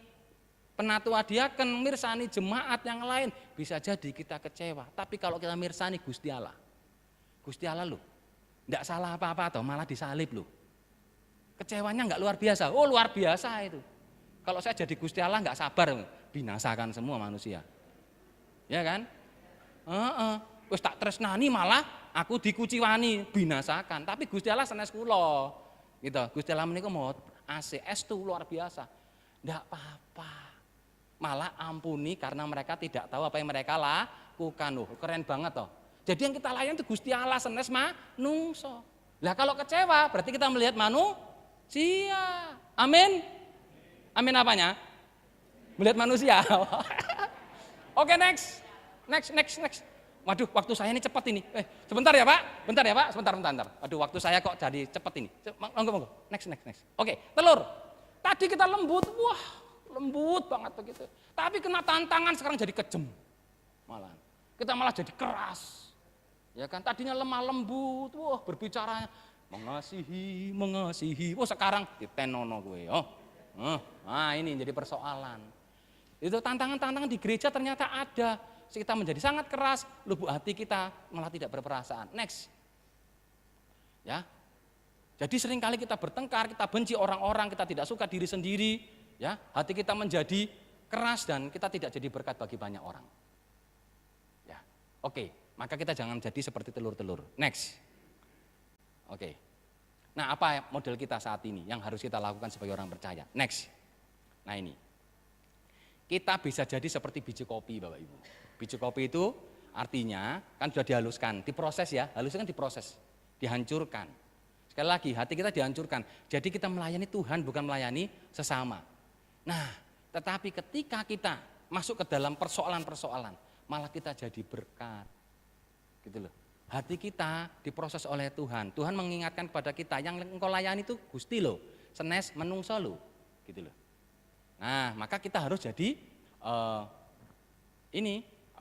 penatua diaken, mirsani jemaat yang lain, bisa jadi kita kecewa. Tapi kalau kita mirsani Gusti Allah loh, enggak salah apa-apa toh, malah disalib loh. Kecewanya enggak luar biasa. Luar biasa itu. Kalau saya jadi Gusti Allah enggak sabar, binasakan semua manusia. Ya kan? Wis tak tresnani malah aku dikuciwani, binasakan. Tapi Gusti Allah sanes kula. Gitu. Gusti Allah menika mau ACS tuh luar biasa. Enggak apa-apa. Malah ampuni karena mereka tidak tahu apa yang mereka lakukan. Keren banget toh. Jadi yang kita layan itu Gusti Allah sanes manungso. Lah kalau kecewa berarti kita melihat manusia. Amin. Amin apanya? Melihat manusia. Oke, next. Waduh, waktu saya ini cepat ini. Sebentar ya Pak, sebentar. Waduh, waktu saya kok jadi cepat ini. Monggo. Next. Oke, telur. Tadi kita lembut, wah lembut banget begitu. Tapi kena tantangan sekarang jadi kejem. Malah. Kita malah jadi keras. Ya kan, tadinya lemah lembut, wah berbicara mengasihi. Wah sekarang ditenono gue. Nah ini jadi persoalan. Itu tantangan-tantangan di gereja ternyata ada. Kita menjadi sangat keras, lubuk hati kita malah tidak berperasaan. Next. Ya. Jadi seringkali kita bertengkar, kita benci orang-orang, kita tidak suka diri sendiri, ya. Hati kita menjadi keras dan kita tidak jadi berkat bagi banyak orang. Ya. Oke, maka kita jangan jadi seperti telur-telur. Next. Oke. Nah, apa model kita saat ini yang harus kita lakukan sebagai orang percaya? Next. Nah, ini. Kita bisa jadi seperti biji kopi, Bapak Ibu. Biji kopi itu artinya kan sudah dihaluskan, diproses ya, haluskan diproses, dihancurkan. Sekali lagi, hati kita dihancurkan. Jadi kita melayani Tuhan bukan melayani sesama. Nah, tetapi ketika kita masuk ke dalam persoalan-persoalan, malah kita jadi berkat. Gitu loh. Hati kita diproses oleh Tuhan. Tuhan mengingatkan kepada kita, yang engkau layani itu Gusti loh, senes menungso loh. Gitu loh. Nah, maka kita harus jadi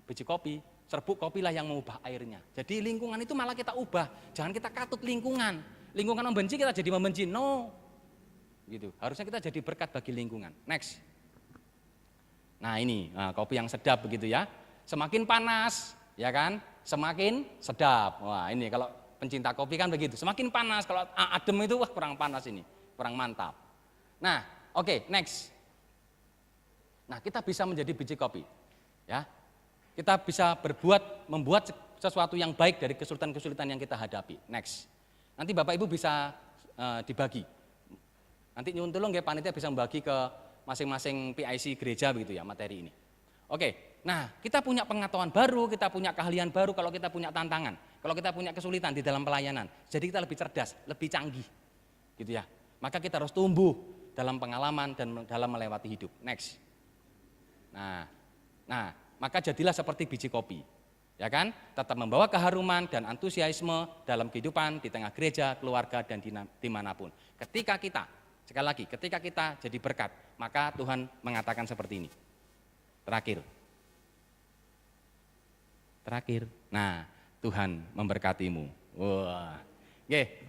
biji kopi, serbuk kopilah yang mengubah airnya. Jadi lingkungan itu malah kita ubah, jangan kita katut lingkungan. Lingkungan membenci kita jadi membenci, no. Gitu. Harusnya kita jadi berkat bagi lingkungan. Next. Nah ini, kopi yang sedap begitu ya. Semakin panas, ya kan, semakin sedap. Wah ini kalau pencinta kopi kan begitu. Semakin panas, kalau adem itu wah kurang panas ini, kurang mantap. Nah, oke, next. Nah kita bisa menjadi biji kopi, ya. Kita bisa membuat sesuatu yang baik dari kesulitan-kesulitan yang kita hadapi. Next. Nanti Bapak Ibu bisa dibagi. Nanti nyuwun tulung ya panitia bisa membagi ke masing-masing PIC gereja begitu ya materi ini. Oke. Nah, kita punya pengetahuan baru, kita punya keahlian baru kalau kita punya tantangan, kalau kita punya kesulitan di dalam pelayanan. Jadi kita lebih cerdas, lebih canggih. Gitu ya. Maka kita harus tumbuh dalam pengalaman dan dalam melewati hidup. Next. Nah, maka jadilah seperti biji kopi, ya kan? Tetap membawa keharuman dan antusiasme dalam kehidupan di tengah gereja, keluarga dan dimanapun. Ketika kita, sekali lagi, ketika kita jadi berkat, maka Tuhan mengatakan seperti ini. Terakhir. Nah, Tuhan memberkatimu. Wah,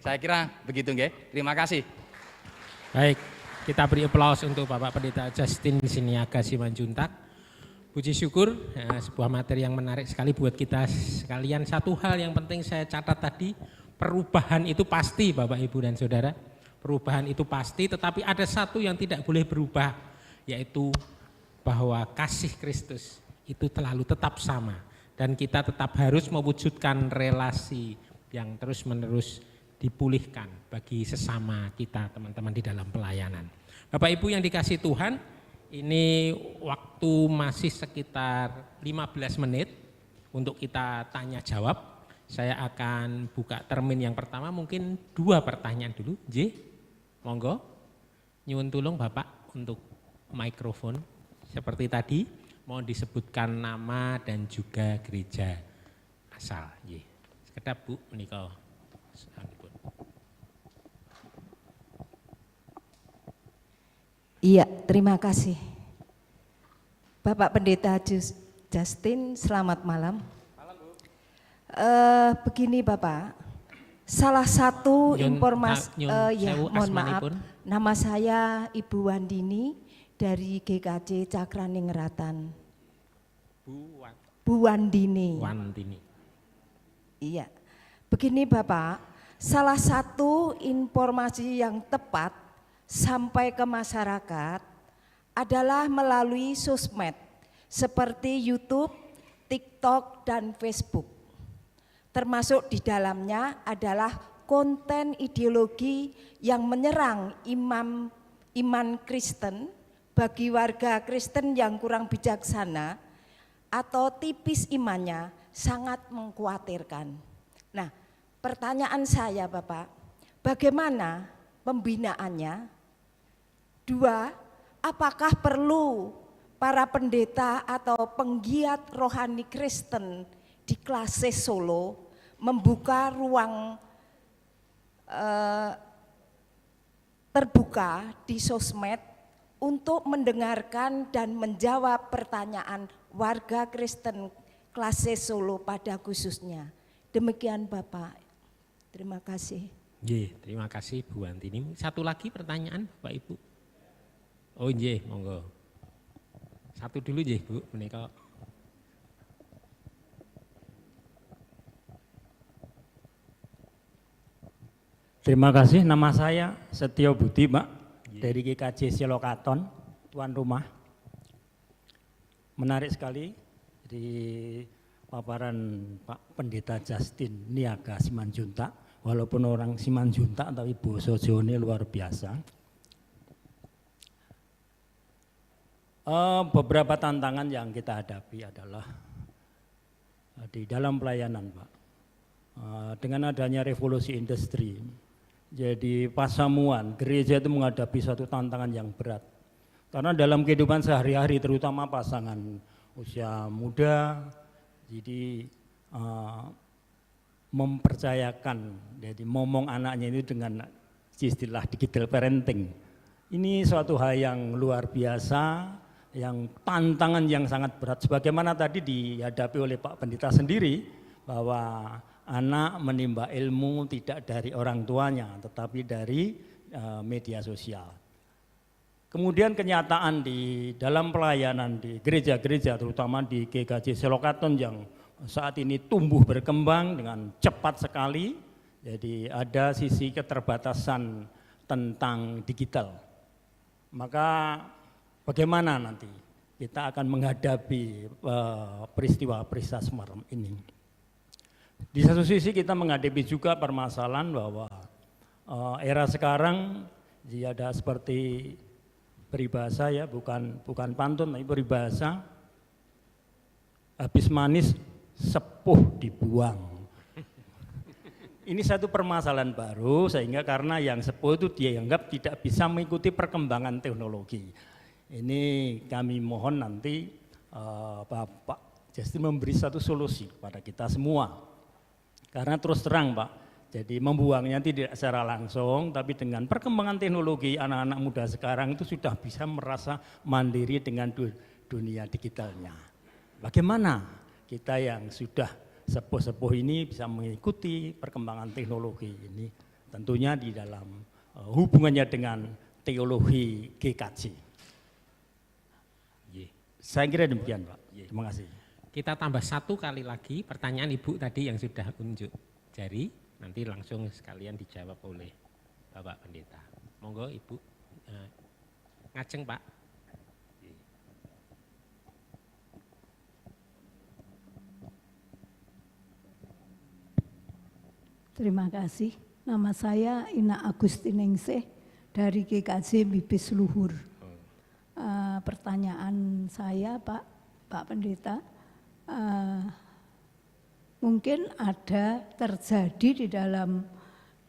saya kira begitu, Terima kasih. Baik, kita beri aplaus untuk Bapak Pendeta Justin Siniaga Simanjuntak. Puji syukur, sebuah materi yang menarik sekali buat kita sekalian. Satu hal yang penting saya catat tadi, perubahan itu pasti Bapak Ibu dan Saudara. Perubahan itu pasti, tetapi ada satu yang tidak boleh berubah, yaitu bahwa kasih Kristus itu terlalu tetap sama. Dan kita tetap harus mewujudkan relasi yang terus-menerus dipulihkan bagi sesama kita, teman-teman di dalam pelayanan. Bapak Ibu yang dikasihi Tuhan, ini waktu masih sekitar 15 menit untuk kita tanya jawab. Saya akan buka termin yang pertama, mungkin 2 pertanyaan dulu. Monggo, nyuwun tulung Bapak untuk mikrofon. Seperti tadi, mohon disebutkan nama dan juga gereja asal. Sekedap Bu, menika. Iya, terima kasih. Bapak Pendeta Justin, selamat malam. Begini Bapak, salah satu informasi, mohon maaf, nama saya Ibu Wandini dari GKJ Cakraninggeratan. Bu Wandini. Iya, begini Bapak, salah satu informasi yang tepat sampai ke masyarakat adalah melalui sosmed seperti YouTube, TikTok, dan Facebook. Termasuk di dalamnya adalah konten ideologi yang menyerang iman Kristen bagi warga Kristen yang kurang bijaksana atau tipis imannya sangat mengkhawatirkan. Nah, pertanyaan saya Bapak, bagaimana pembinaannya? 2, apakah perlu para pendeta atau penggiat rohani Kristen di Klasis Solo membuka ruang terbuka di sosmed untuk mendengarkan dan menjawab pertanyaan warga Kristen Klasis Solo pada khususnya. Demikian Bapak, terima kasih. Terima kasih Bu Antini. Satu lagi pertanyaan Bapak Ibu. Oh nggih, monggo. Satu dulu nggih Bu, menika. Terima kasih, nama saya Setio Budi, Pak, dari GKJ Silokaton, tuan rumah. Menarik sekali di paparan Pak Pendeta Justin Niaga Simanjuntak, walaupun orang Simanjuntak tapi basa Jawane luar biasa. Beberapa tantangan yang kita hadapi adalah di dalam pelayanan, Pak. Dengan adanya revolusi industri, jadi pasamuan, gereja itu menghadapi suatu tantangan yang berat. Karena dalam kehidupan sehari-hari, terutama pasangan usia muda, jadi mempercayakan, jadi momong anaknya itu dengan istilah digital parenting. Ini suatu hal yang luar biasa, yang tantangan yang sangat berat. Sebagaimana tadi dihadapi oleh Pak Pendeta sendiri, bahwa anak menimba ilmu tidak dari orang tuanya, tetapi dari media sosial. Kemudian kenyataan di dalam pelayanan di gereja-gereja, terutama di GKJ Silokaton yang saat ini tumbuh berkembang dengan cepat sekali, jadi ada sisi keterbatasan tentang digital. Maka bagaimana nanti kita akan menghadapi peristiwa-peristiwa semacam ini? Di satu sisi kita menghadapi juga permasalahan bahwa era sekarang dia ada seperti peribahasa ya, bukan pantun tapi peribahasa, habis manis sepuh dibuang. Ini satu permasalahan baru, sehingga karena yang sepuh itu dianggap tidak bisa mengikuti perkembangan teknologi. Ini kami mohon nanti Bapak Justin memberi satu solusi kepada kita semua. Karena terus terang Pak, jadi membuangnya tidak secara langsung, tapi dengan perkembangan teknologi anak-anak muda sekarang itu sudah bisa merasa mandiri dengan dunia digitalnya. Bagaimana kita yang sudah sepuh-sepuh ini bisa mengikuti perkembangan teknologi ini, tentunya di dalam hubungannya dengan teologi GKJ. Saya kira demikian Pak, terima kasih. Kita tambah satu kali lagi pertanyaan Ibu tadi yang sudah unjuk jari, nanti langsung sekalian dijawab oleh Bapak Pendeta. Monggo Ibu, ngajeng Pak. Terima kasih, nama saya Ina Agustiningsih dari GKJ Bibis Luhur. Pertanyaan saya Pak Pendeta, mungkin ada terjadi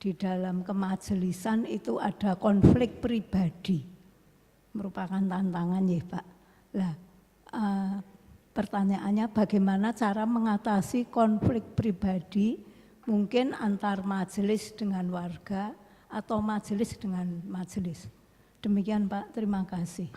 di dalam kemajelisan itu ada konflik pribadi, merupakan tantangan ya Pak. Lah, pertanyaannya bagaimana cara mengatasi konflik pribadi, mungkin antar majelis dengan warga atau majelis dengan majelis. Demikian Pak, terima kasih.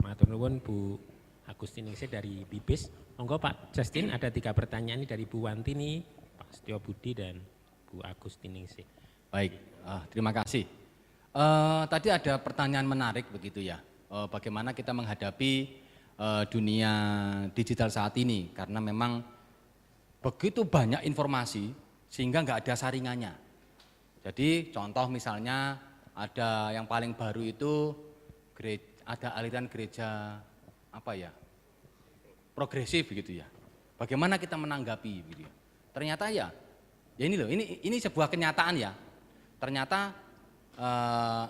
Matur nuwun Bu Agustiningsih dari Bibis. Monggo Pak Justin, ada 3 pertanyaan ini dari Bu Wantini, Pak Setio Budi dan Bu Agustiningsih. Baik, terima kasih. Tadi ada pertanyaan menarik begitu ya, bagaimana kita menghadapi dunia digital saat ini, karena memang begitu banyak informasi sehingga nggak ada saringannya. Jadi contoh misalnya ada yang paling baru itu ada aliran gereja apa ya, progresif begitu ya. Bagaimana kita menanggapi gitu ya. Ternyata ya ini loh, ini sebuah kenyataan ya. Ternyata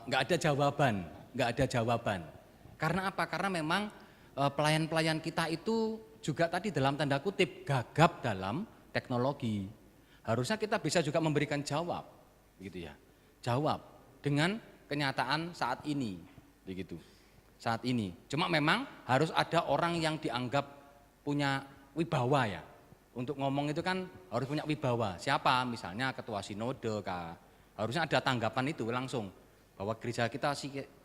nggak ada jawaban. Karena apa? Karena memang pelayan-pelayan kita itu juga tadi dalam tanda kutip gagap dalam teknologi. Harusnya kita bisa juga memberikan jawab, gitu ya. Jawab dengan kenyataan saat ini, begitu. Saat ini. Cuma memang harus ada orang yang dianggap punya wibawa ya, untuk ngomong itu kan harus punya wibawa. Siapa? Misalnya ketua sinode kah? Harusnya ada tanggapan itu langsung bahwa gereja kita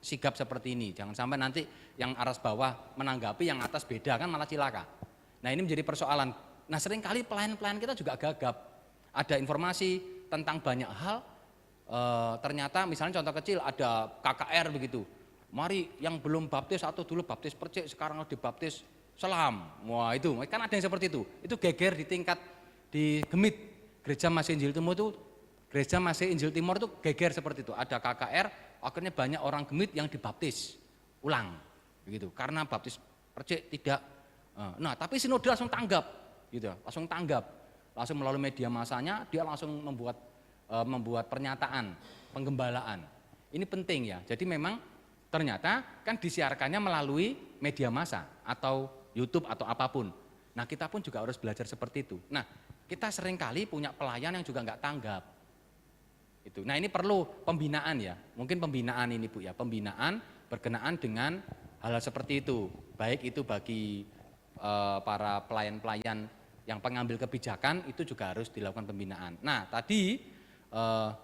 sigap seperti ini. Jangan sampai nanti yang atas bawah menanggapi, yang atas beda, kan malah cilaka. Nah ini menjadi persoalan. Nah seringkali pelayan-pelayan kita juga gagap. Ada informasi tentang banyak hal, ternyata misalnya contoh kecil ada KKR begitu. Mari yang belum baptis atau dulu baptis percik sekarang dibaptis selam. Wah itu kan ada yang seperti itu. Itu geger di tingkat di Gemit. Gereja Masih Injil Timur itu geger seperti itu. Ada KKR, akhirnya banyak orang Gemit yang dibaptis ulang begitu. Karena baptis percik tidak. Nah, tapi sinode langsung tanggap gitu. Langsung melalui media masanya dia langsung membuat pernyataan penggembalaan. Ini penting ya. Jadi memang ternyata kan disiarkannya melalui media massa atau YouTube atau apapun. Nah kita pun juga harus belajar seperti itu. Nah kita seringkali punya pelayan yang juga nggak tanggap. Itu. Nah ini perlu pembinaan ya. Mungkin pembinaan ini Bu ya. Pembinaan berkenaan dengan hal seperti itu. Baik itu bagi para pelayan-pelayan yang pengambil kebijakan itu juga harus dilakukan pembinaan. Nah tadi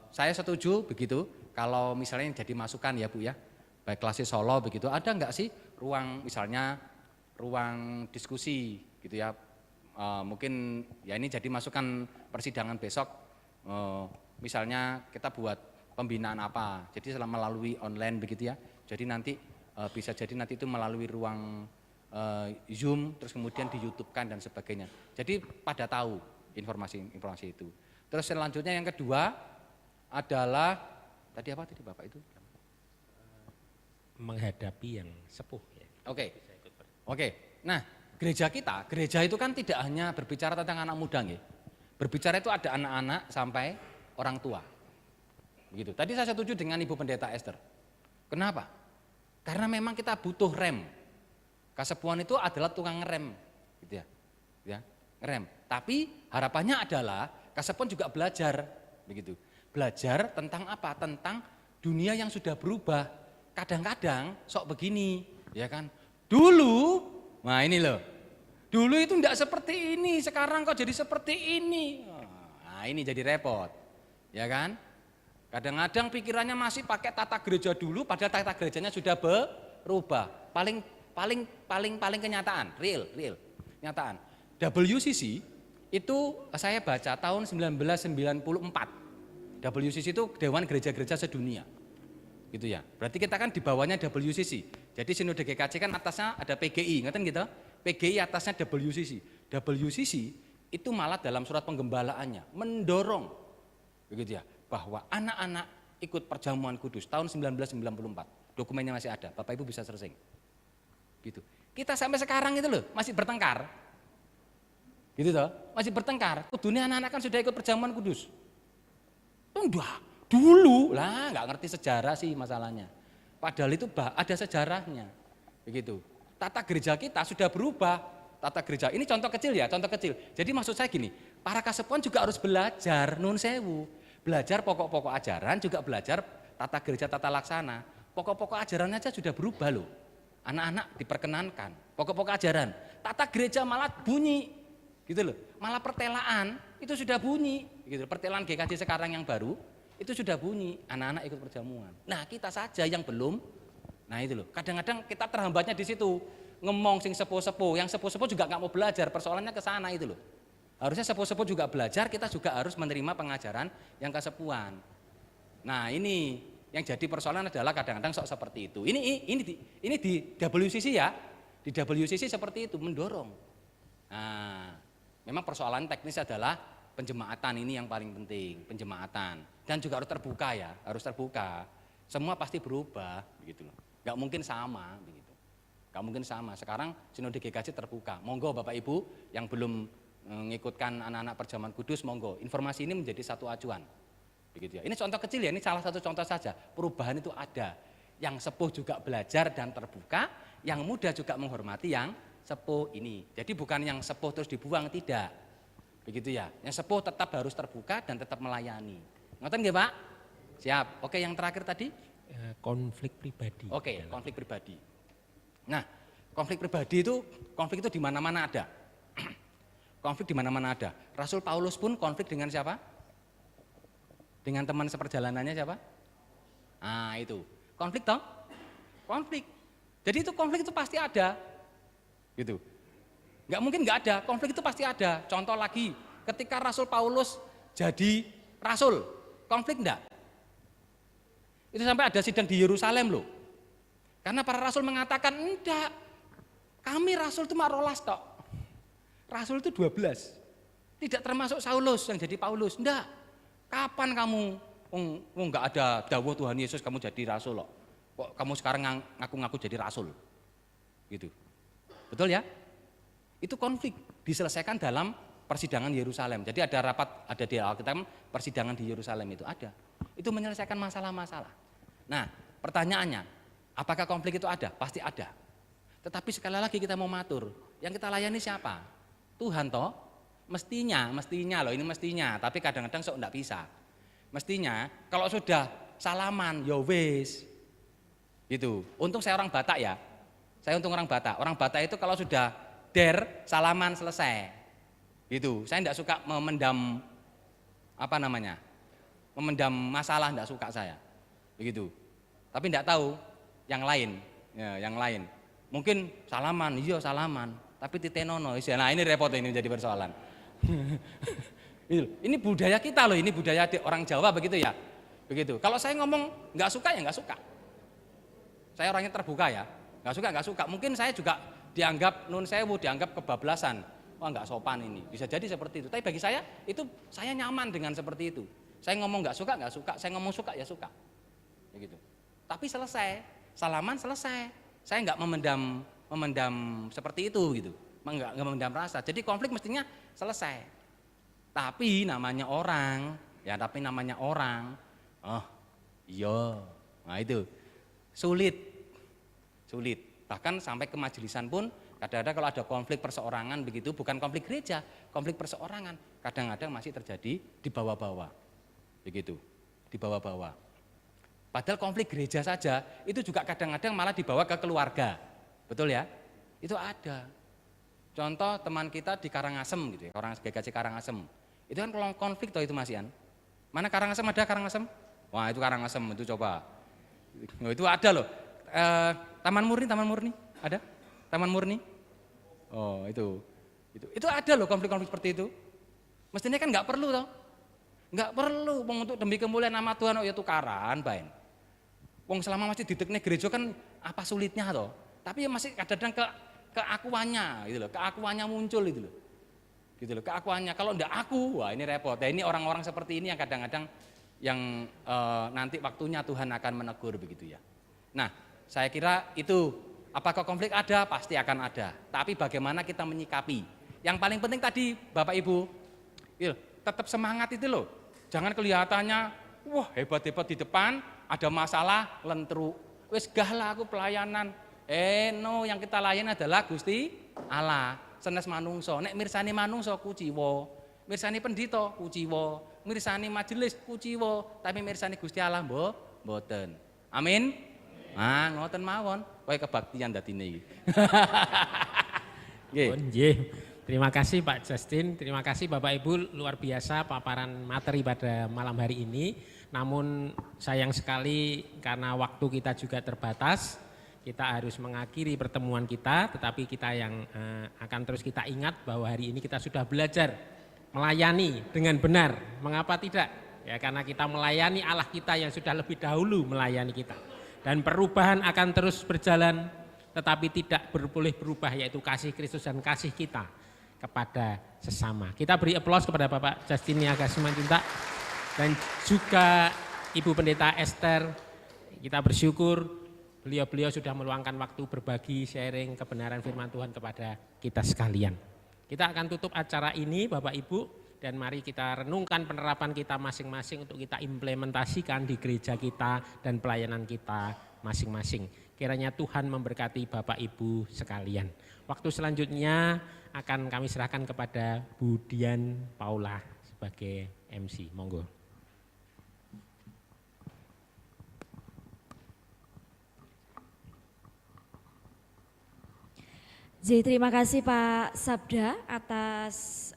saya setuju begitu. Kalau misalnya yang jadi masukan ya Bu ya. Baik Klasis Solo begitu. Ada nggak sih ruang misalnya ruang diskusi gitu ya, mungkin ya ini jadi masukan persidangan besok, misalnya kita buat pembinaan apa, jadi melalui online begitu ya, jadi nanti bisa jadi nanti itu melalui ruang Zoom, terus kemudian di YouTube-kan dan sebagainya, jadi pada tahu informasi itu. Terus selanjutnya yang kedua adalah tadi apa tadi Bapak itu? Menghadapi yang sepuh ya. Oke, nah gereja itu kan tidak hanya berbicara tentang anak muda ya. Berbicara itu ada anak-anak sampai orang tua. Begitu. Tadi saya setuju dengan Ibu Pendeta Esther. Kenapa? Karena memang kita butuh rem. Kasepuan itu adalah tukang ngerem, gitu ya. Ya, ngerem. Tapi harapannya adalah kasepuan juga belajar, begitu. Belajar tentang apa? Tentang dunia yang sudah berubah. Kadang-kadang sok begini, ya kan? Dulu, nah ini loh, dulu itu enggak seperti ini, sekarang kok jadi seperti ini. Nah ini jadi repot, ya kan? Kadang-kadang pikirannya masih pakai tata gereja dulu, padahal tata gerejanya sudah berubah. Paling kenyataan, real, kenyataan. WCC itu saya baca tahun 1994. WCC itu Dewan Gereja-Gereja Sedunia. Gitu ya. Berarti kita kan di bawahnya WCC. Jadi Sinode GKJ kan atasnya ada PGI, ngerti gitu? PGI atasnya WCC. WCC itu malah dalam surat penggembalaannya mendorong begitu ya, bahwa anak-anak ikut perjamuan kudus tahun 1994. Dokumennya masih ada. Bapak Ibu bisa searching. Gitu. Kita sampai sekarang itu loh masih bertengkar. Gitu toh? Masih bertengkar. Kudune anak-anak kan sudah ikut perjamuan kudus. Enggak, dulu lah nggak ngerti sejarah sih masalahnya. Padahal itu ada sejarahnya, begitu. Tata gereja kita sudah berubah. Tata gereja ini contoh kecil ya, contoh kecil. Jadi maksud saya gini, para kasepuan juga harus belajar nun sewu, belajar pokok-pokok ajaran, juga belajar tata gereja, tata laksana. Pokok-pokok ajaran aja sudah berubah loh. Anak-anak diperkenankan, pokok-pokok ajaran. Tata gereja malah bunyi, gitu loh. Malah pertelaan itu sudah bunyi, gitu. Pertelaan GKJ sekarang yang baru. Itu sudah bunyi, anak-anak ikut perjamuan. Nah kita saja yang belum, nah itu loh. Kadang-kadang kita terhambatnya di situ, ngomong sing sepuh-sepuh, yang sepuh-sepuh juga nggak mau belajar, persoalannya ke sana itu loh. Harusnya sepuh-sepuh juga belajar, kita juga harus menerima pengajaran yang kesepuhan. Nah ini yang jadi persoalan adalah kadang-kadang sok seperti itu. Ini di WCC ya, di WCC seperti itu mendorong. Nah memang persoalan teknis adalah penjemaatan ini yang paling penting, penjemaatan. Dan juga harus terbuka ya, harus terbuka. Semua pasti berubah, begitu loh. Gak mungkin sama, begitu. Gak mungkin sama. Sekarang Sinode GKJ terbuka. Monggo Bapak Ibu yang belum mengikutkan anak-anak perjamuan kudus, monggo. Informasi ini menjadi satu acuan, begitu ya. Ini contoh kecil ya, ini salah satu contoh saja. Perubahan itu ada. Yang sepuh juga belajar dan terbuka, yang muda juga menghormati yang sepuh ini. Jadi bukan yang sepuh terus dibuang, tidak. Begitu ya. Yang sepuh tetap harus terbuka dan tetap melayani. Ngoten nggih, Pak? Siap. Oke, yang terakhir tadi Konflik pribadi. Oke, konflik pribadi. Nah, konflik pribadi itu di mana-mana ada. Konflik di mana-mana ada. Rasul Paulus pun konflik dengan siapa? Dengan teman seperjalanannya siapa? Ah itu, konflik toh? Konflik. Jadi itu konflik itu pasti ada, gitu. Nggak mungkin nggak ada, konflik itu pasti ada. Contoh lagi, ketika Rasul Paulus jadi rasul, konflik enggak? Itu sampai ada sidang di Yerusalem loh. Karena para rasul mengatakan, enggak, kami rasul itu marolas tok. Rasul itu 12, tidak termasuk Saulus yang jadi Paulus, enggak. Kapan kamu, enggak ada dawuh Tuhan Yesus kamu jadi rasul loh. Kok kamu sekarang ngaku-ngaku jadi rasul, gitu. Betul ya? Itu konflik diselesaikan dalam persidangan Yerusalem. Jadi ada rapat, ada di Alkitab persidangan di Yerusalem itu ada. Itu menyelesaikan masalah-masalah. Nah, pertanyaannya, apakah konflik itu ada? Pasti ada. Tetapi sekali lagi kita mau matur, yang kita layani siapa? Tuhan toh? Mestinya loh, ini mestinya, tapi kadang-kadang sok enggak bisa. Mestinya kalau sudah salaman, ya wis. Gitu. Untung saya orang Batak ya. Saya untung orang Batak. Orang Batak itu kalau sudah salaman selesai. Gitu. Saya enggak suka memendam memendam masalah, enggak suka saya. Begitu. Tapi enggak tahu yang lain, ya, yang lain. Mungkin salaman, iya salaman, tapi titenono. Nah, ini repot, ini menjadi persoalan. Ini budaya kita loh, ini budaya orang Jawa begitu ya. Begitu. Kalau saya ngomong enggak suka ya enggak suka. Saya orangnya terbuka ya. Enggak suka. Mungkin saya juga dianggap nun sewu, dianggap kebablasan. Wah, enggak sopan ini. Bisa jadi seperti itu. Tapi bagi saya itu saya nyaman dengan seperti itu. Saya ngomong enggak suka, saya ngomong suka ya suka. Begitu. Tapi selesai, salaman selesai. Saya enggak memendam seperti itu gitu. Enggak memendam rasa. Jadi konflik mestinya selesai. Tapi namanya orang, oh iya, nah itu sulit. Bahkan sampai ke majelisan pun kadang-kadang kalau ada konflik perseorangan begitu, bukan konflik gereja, konflik perseorangan, kadang-kadang masih terjadi di bawah-bawah, begitu, di bawah-bawah. Padahal konflik gereja saja itu juga kadang-kadang malah dibawa ke keluarga, betul ya? Itu ada. Contoh teman kita di Karangasem gitu ya, orang GKJ Karangasem. Itu kan konflik toh itu Mas Ian. Mana Karangasem, ada Karangasem? Wah, itu Karangasem itu coba. Oh, itu ada loh. Taman Murni ada? Taman Murni? Oh, itu ada loh konflik-konflik seperti itu. Mestinya kan nggak perlu toh. Nggak perlu untuk demi kemuliaan nama Tuhan ya tukaran, bain. Wong selama masih didekne gereja kan apa sulitnya toh. Tapi masih kadang-kadang keakuannya gitu loh, keakuannya muncul itu loh. Gitu loh, keakuannya. Kalau enggak aku, wah ini repot. Nah, ini orang-orang seperti ini yang kadang-kadang yang nanti waktunya Tuhan akan menegur begitu ya. Nah, saya kira itu, apakah konflik ada? Pasti akan ada. Tapi bagaimana kita menyikapi? Yang paling penting tadi Bapak Ibu, tetap semangat itu loh. Jangan kelihatannya, wah hebat-hebat di depan, ada masalah, lentru. Wes gahlah aku pelayanan. No, yang kita layani adalah Gusti Allah. Senes manungso, nek mirsani manungso kuciwa, mirsani pendito kuciwa, mirsani majelis kuciwa, tapi mirsani Gusti Allah mboten. Amin. Ah, ngoten mawon. Kowe kebaktian dadine iki. Nggih. Terima kasih Pak Justin, terima kasih Bapak Ibu, luar biasa paparan materi pada malam hari ini. Namun sayang sekali karena waktu kita juga terbatas, kita harus mengakhiri pertemuan kita, tetapi kita yang akan terus kita ingat bahwa hari ini kita sudah belajar melayani dengan benar. Mengapa tidak? Ya karena kita melayani Allah kita yang sudah lebih dahulu melayani kita. Dan perubahan akan terus berjalan, tetapi tidak boleh berubah, yaitu kasih Kristus dan kasih kita kepada sesama. Kita beri aplaus kepada Bapak Justin Niaga Simanjuntak dan juga Ibu Pendeta Esther. Kita bersyukur beliau sudah meluangkan waktu berbagi sharing kebenaran firman Tuhan kepada kita sekalian. Kita akan tutup acara ini Bapak Ibu, dan mari kita renungkan penerapan kita masing-masing untuk kita implementasikan di gereja kita dan pelayanan kita masing-masing. Kiranya Tuhan memberkati Bapak Ibu sekalian. Waktu selanjutnya akan kami serahkan kepada Bu Dian Paula sebagai MC. Monggo. Jadi terima kasih Pak Sabda atas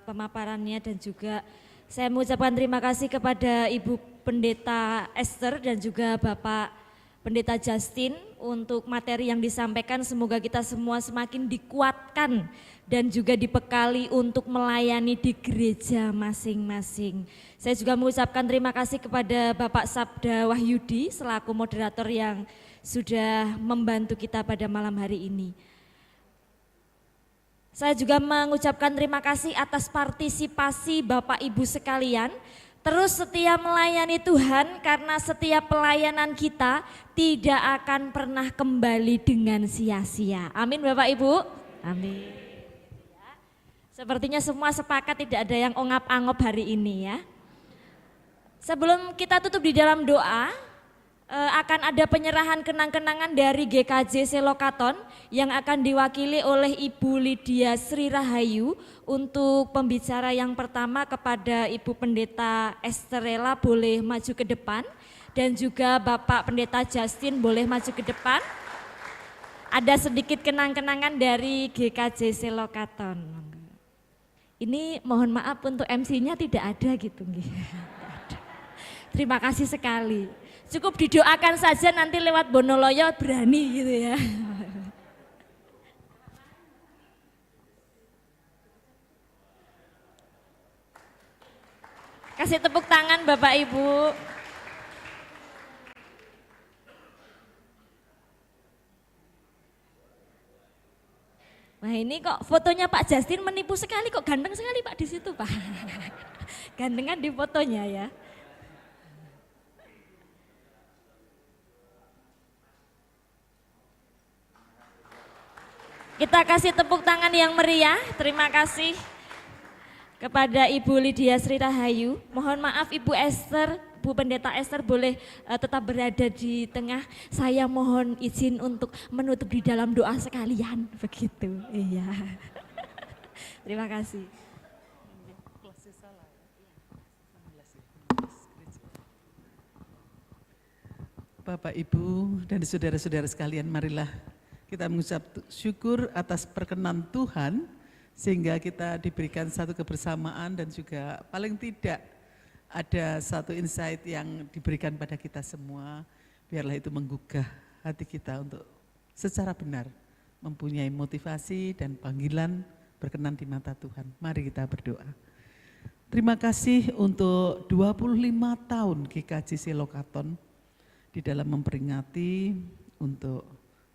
pemaparannya dan juga saya mengucapkan terima kasih kepada Ibu Pendeta Esther dan juga Bapak Pendeta Justin untuk materi yang disampaikan. Semoga kita semua semakin dikuatkan dan juga dibekali untuk melayani di gereja masing-masing. Saya juga mengucapkan terima kasih kepada Bapak Sabda Wahyudi selaku moderator yang sudah membantu kita pada malam hari ini. Saya juga mengucapkan terima kasih atas partisipasi Bapak Ibu sekalian. Terus setia melayani Tuhan karena setiap pelayanan kita tidak akan pernah kembali dengan sia-sia. Amin Bapak Ibu. Amin. Sepertinya semua sepakat tidak ada yang ongap-angop hari ini ya. Sebelum kita tutup di dalam doa, akan ada penyerahan kenang-kenangan dari GKJ Selokaton yang akan diwakili oleh Ibu Lydia Sri Rahayu. Untuk pembicara yang pertama kepada Ibu Pendeta Esterela boleh maju ke depan dan juga Bapak Pendeta Justin boleh maju ke depan. Ada sedikit kenang-kenangan dari GKJ Selokaton. Ini mohon maaf untuk MC-nya tidak ada gitu. Terima kasih sekali. Cukup didoakan saja nanti lewat Bonoloyo berani gitu ya. Kasih tepuk tangan Bapak Ibu. Nah ini kok fotonya Pak Justin menipu sekali, kok ganteng sekali Pak di situ Pak. Gantengan di fotonya ya. Kita kasih tepuk tangan yang meriah, terima kasih kepada Ibu Lydia Sri Rahayu. Mohon maaf Ibu Esther, Bu Pendeta Esther boleh tetap berada di tengah. Saya mohon izin untuk menutup di dalam doa sekalian, begitu. Iya. Terima kasih. Bapak, Ibu, dan saudara-saudara sekalian, marilah kita mengucap syukur atas perkenan Tuhan sehingga kita diberikan satu kebersamaan dan juga paling tidak ada satu insight yang diberikan pada kita semua. Biarlah itu menggugah hati kita untuk secara benar mempunyai motivasi dan panggilan berkenan di mata Tuhan. Mari kita berdoa. Terima kasih untuk 25 tahun GKJ Selokaton di dalam memperingati untuk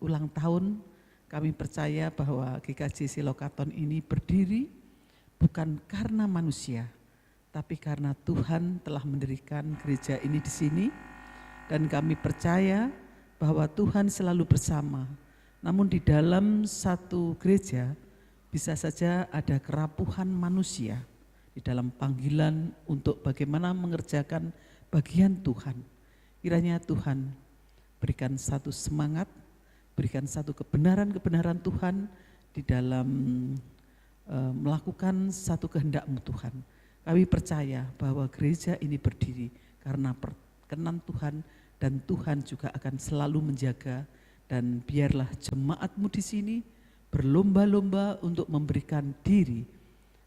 ulang tahun. Kami percaya bahwa GKJ Selokaton ini berdiri bukan karena manusia, tapi karena Tuhan telah mendirikan gereja ini di sini. Dan kami percaya bahwa Tuhan selalu bersama. Namun di dalam satu gereja bisa saja ada kerapuhan manusia di dalam panggilan untuk bagaimana mengerjakan bagian Tuhan. Kiranya Tuhan berikan satu semangat, berikan satu kebenaran-kebenaran Tuhan di dalam melakukan satu kehendak-Mu Tuhan. Kami percaya bahwa gereja ini berdiri karena perkenan Tuhan dan Tuhan juga akan selalu menjaga, dan biarlah jemaat-Mu di sini berlomba-lomba untuk memberikan diri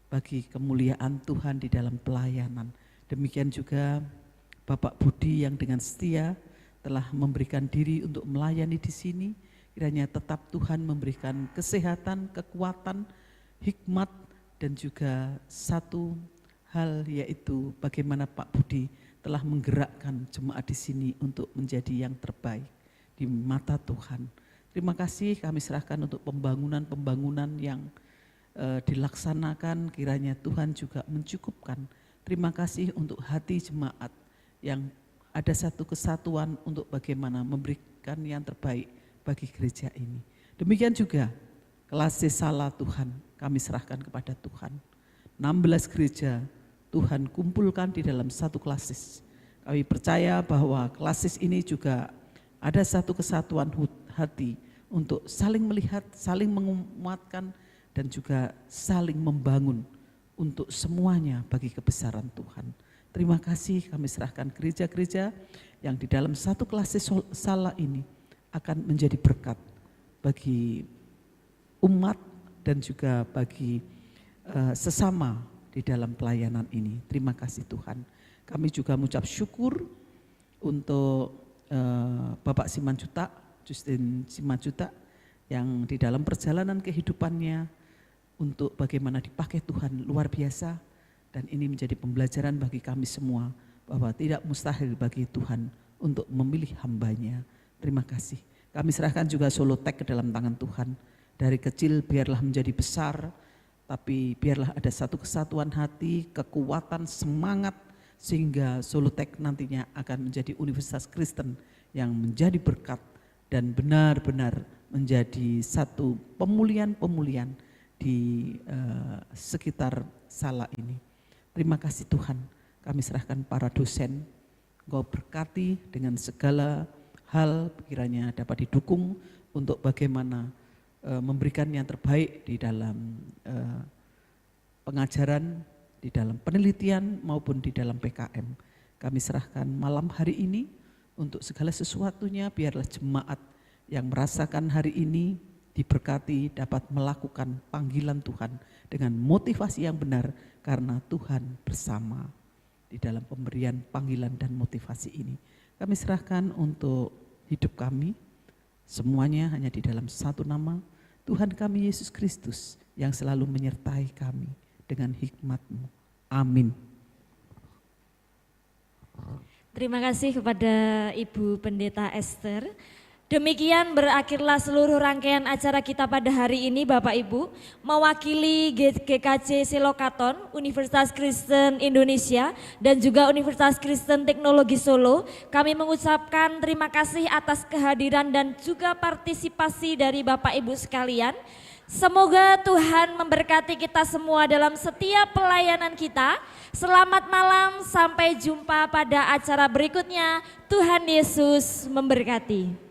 bagi kemuliaan Tuhan di dalam pelayanan. Demikian juga Bapak Budi yang dengan setia telah memberikan diri untuk melayani di sini. Kiranya tetap Tuhan memberikan kesehatan, kekuatan, hikmat, dan juga satu hal yaitu bagaimana Pak Budi telah menggerakkan jemaat di sini untuk menjadi yang terbaik di mata Tuhan. Terima kasih, kami serahkan untuk pembangunan-pembangunan yang dilaksanakan, kiranya Tuhan juga mencukupkan. Terima kasih untuk hati jemaat yang ada satu kesatuan untuk bagaimana memberikan yang terbaik bagi gereja ini. Demikian juga Klasis Salah Tuhan kami serahkan kepada Tuhan. 16 gereja Tuhan kumpulkan di dalam satu klasis. Kami percaya bahwa klasis ini juga ada satu kesatuan hati untuk saling melihat, saling menguatkan, dan juga saling membangun untuk semuanya bagi kebesaran Tuhan. Terima kasih, kami serahkan gereja-gereja yang di dalam satu klasis salah ini akan menjadi berkat bagi umat dan juga bagi sesama di dalam pelayanan ini. Terima kasih Tuhan. Kami juga mengucap syukur untuk Bapak Simanjuntak, Justin Simanjuntak, yang di dalam perjalanan kehidupannya untuk bagaimana dipakai Tuhan luar biasa, dan ini menjadi pembelajaran bagi kami semua bahwa tidak mustahil bagi Tuhan untuk memilih hambanya. Terima kasih. Kami serahkan juga Solotek ke dalam tangan Tuhan. Dari kecil biarlah menjadi besar, tapi biarlah ada satu kesatuan hati, kekuatan, semangat, sehingga Solotek nantinya akan menjadi universitas Kristen yang menjadi berkat dan benar-benar menjadi satu pemulihan-pemulihan di sekitar Salak ini. Terima kasih Tuhan, kami serahkan para dosen, Engkau berkati dengan segala hal, kiranya dapat didukung untuk bagaimana memberikan yang terbaik di dalam pengajaran, di dalam penelitian maupun di dalam PKM. Kami serahkan malam hari ini untuk segala sesuatunya, biarlah jemaat yang merasakan hari ini diberkati dapat melakukan panggilan Tuhan dengan motivasi yang benar karena Tuhan bersama di dalam pemberian panggilan dan motivasi ini. Kami serahkan untuk hidup kami, semuanya hanya di dalam satu nama, Tuhan kami Yesus Kristus yang selalu menyertai kami dengan hikmat-Mu. Amin. Terima kasih kepada Ibu Pendeta Esther. Demikian berakhirlah seluruh rangkaian acara kita pada hari ini Bapak Ibu. Mewakili GKJ Selokaton, Universitas Kristen Indonesia dan juga Universitas Kristen Teknologi Solo, kami mengucapkan terima kasih atas kehadiran dan juga partisipasi dari Bapak Ibu sekalian. Semoga Tuhan memberkati kita semua dalam setiap pelayanan kita. Selamat malam, sampai jumpa pada acara berikutnya. Tuhan Yesus memberkati.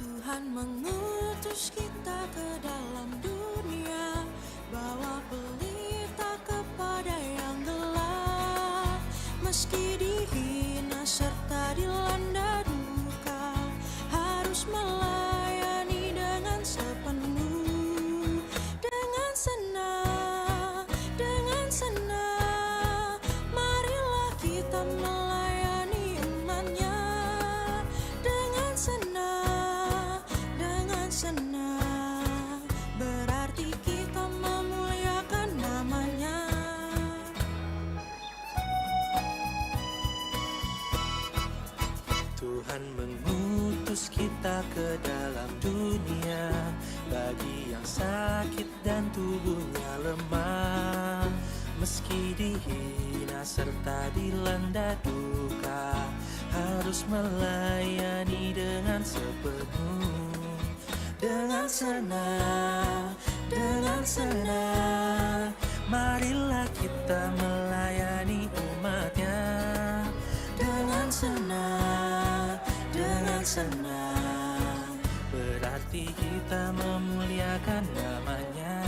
Tuhan mengutus kita ke dalam dunia, bawa pelita kepada yang gelap. Meski dihina serta dilanda duka, harus melayani dengan sepenuh, dengan senang, dengan senang. Marilah kita melayani umat-Nya dengan senang, senang, berarti kita memuliakan nama-Nya. Tuhan mengutus kita ke dalam dunia, bagi yang sakit dan tubuhnya lemah. Meski dihina serta dilanda duka, harus melayani dengan sepenuh, dengan senang, dengan senang. Marilah kita melayani umat-Nya dengan senang, dengan senang. Berarti kita memuliakan nama-Nya.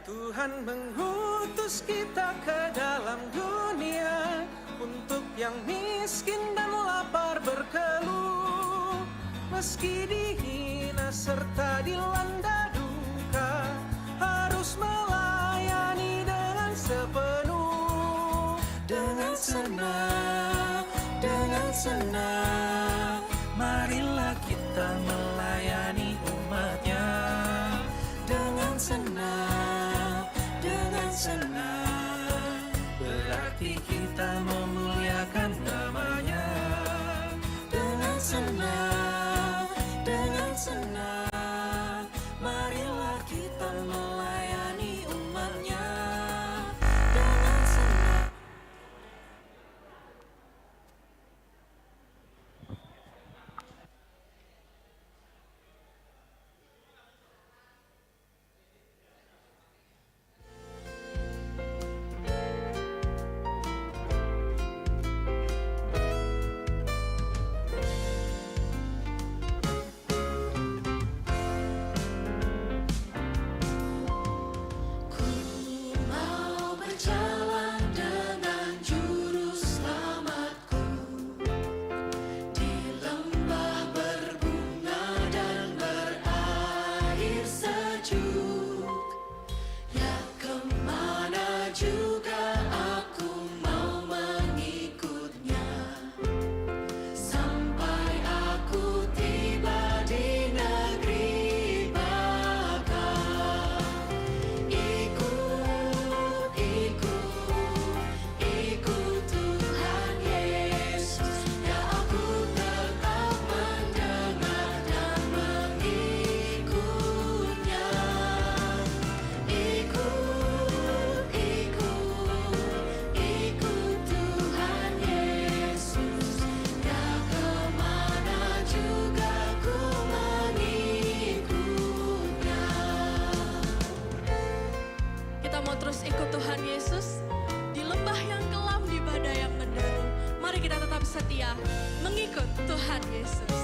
Tuhan mengutus kita ke dalam dunia, untuk yang miskin dan lapar berkeluh. Meski dihina serta dilanda duka, harus melayani dengan sepenuh, dengan senang, dengan senang. Marilah kita melayani umat-Nya dengan senang, dengan senang. Berarti kita memuliakan nama-Nya dengan senang, dengan senang. Tuhan Yesus, di lembah yang kelam, di badai yang menderu, mari kita tetap setia mengikut Tuhan Yesus.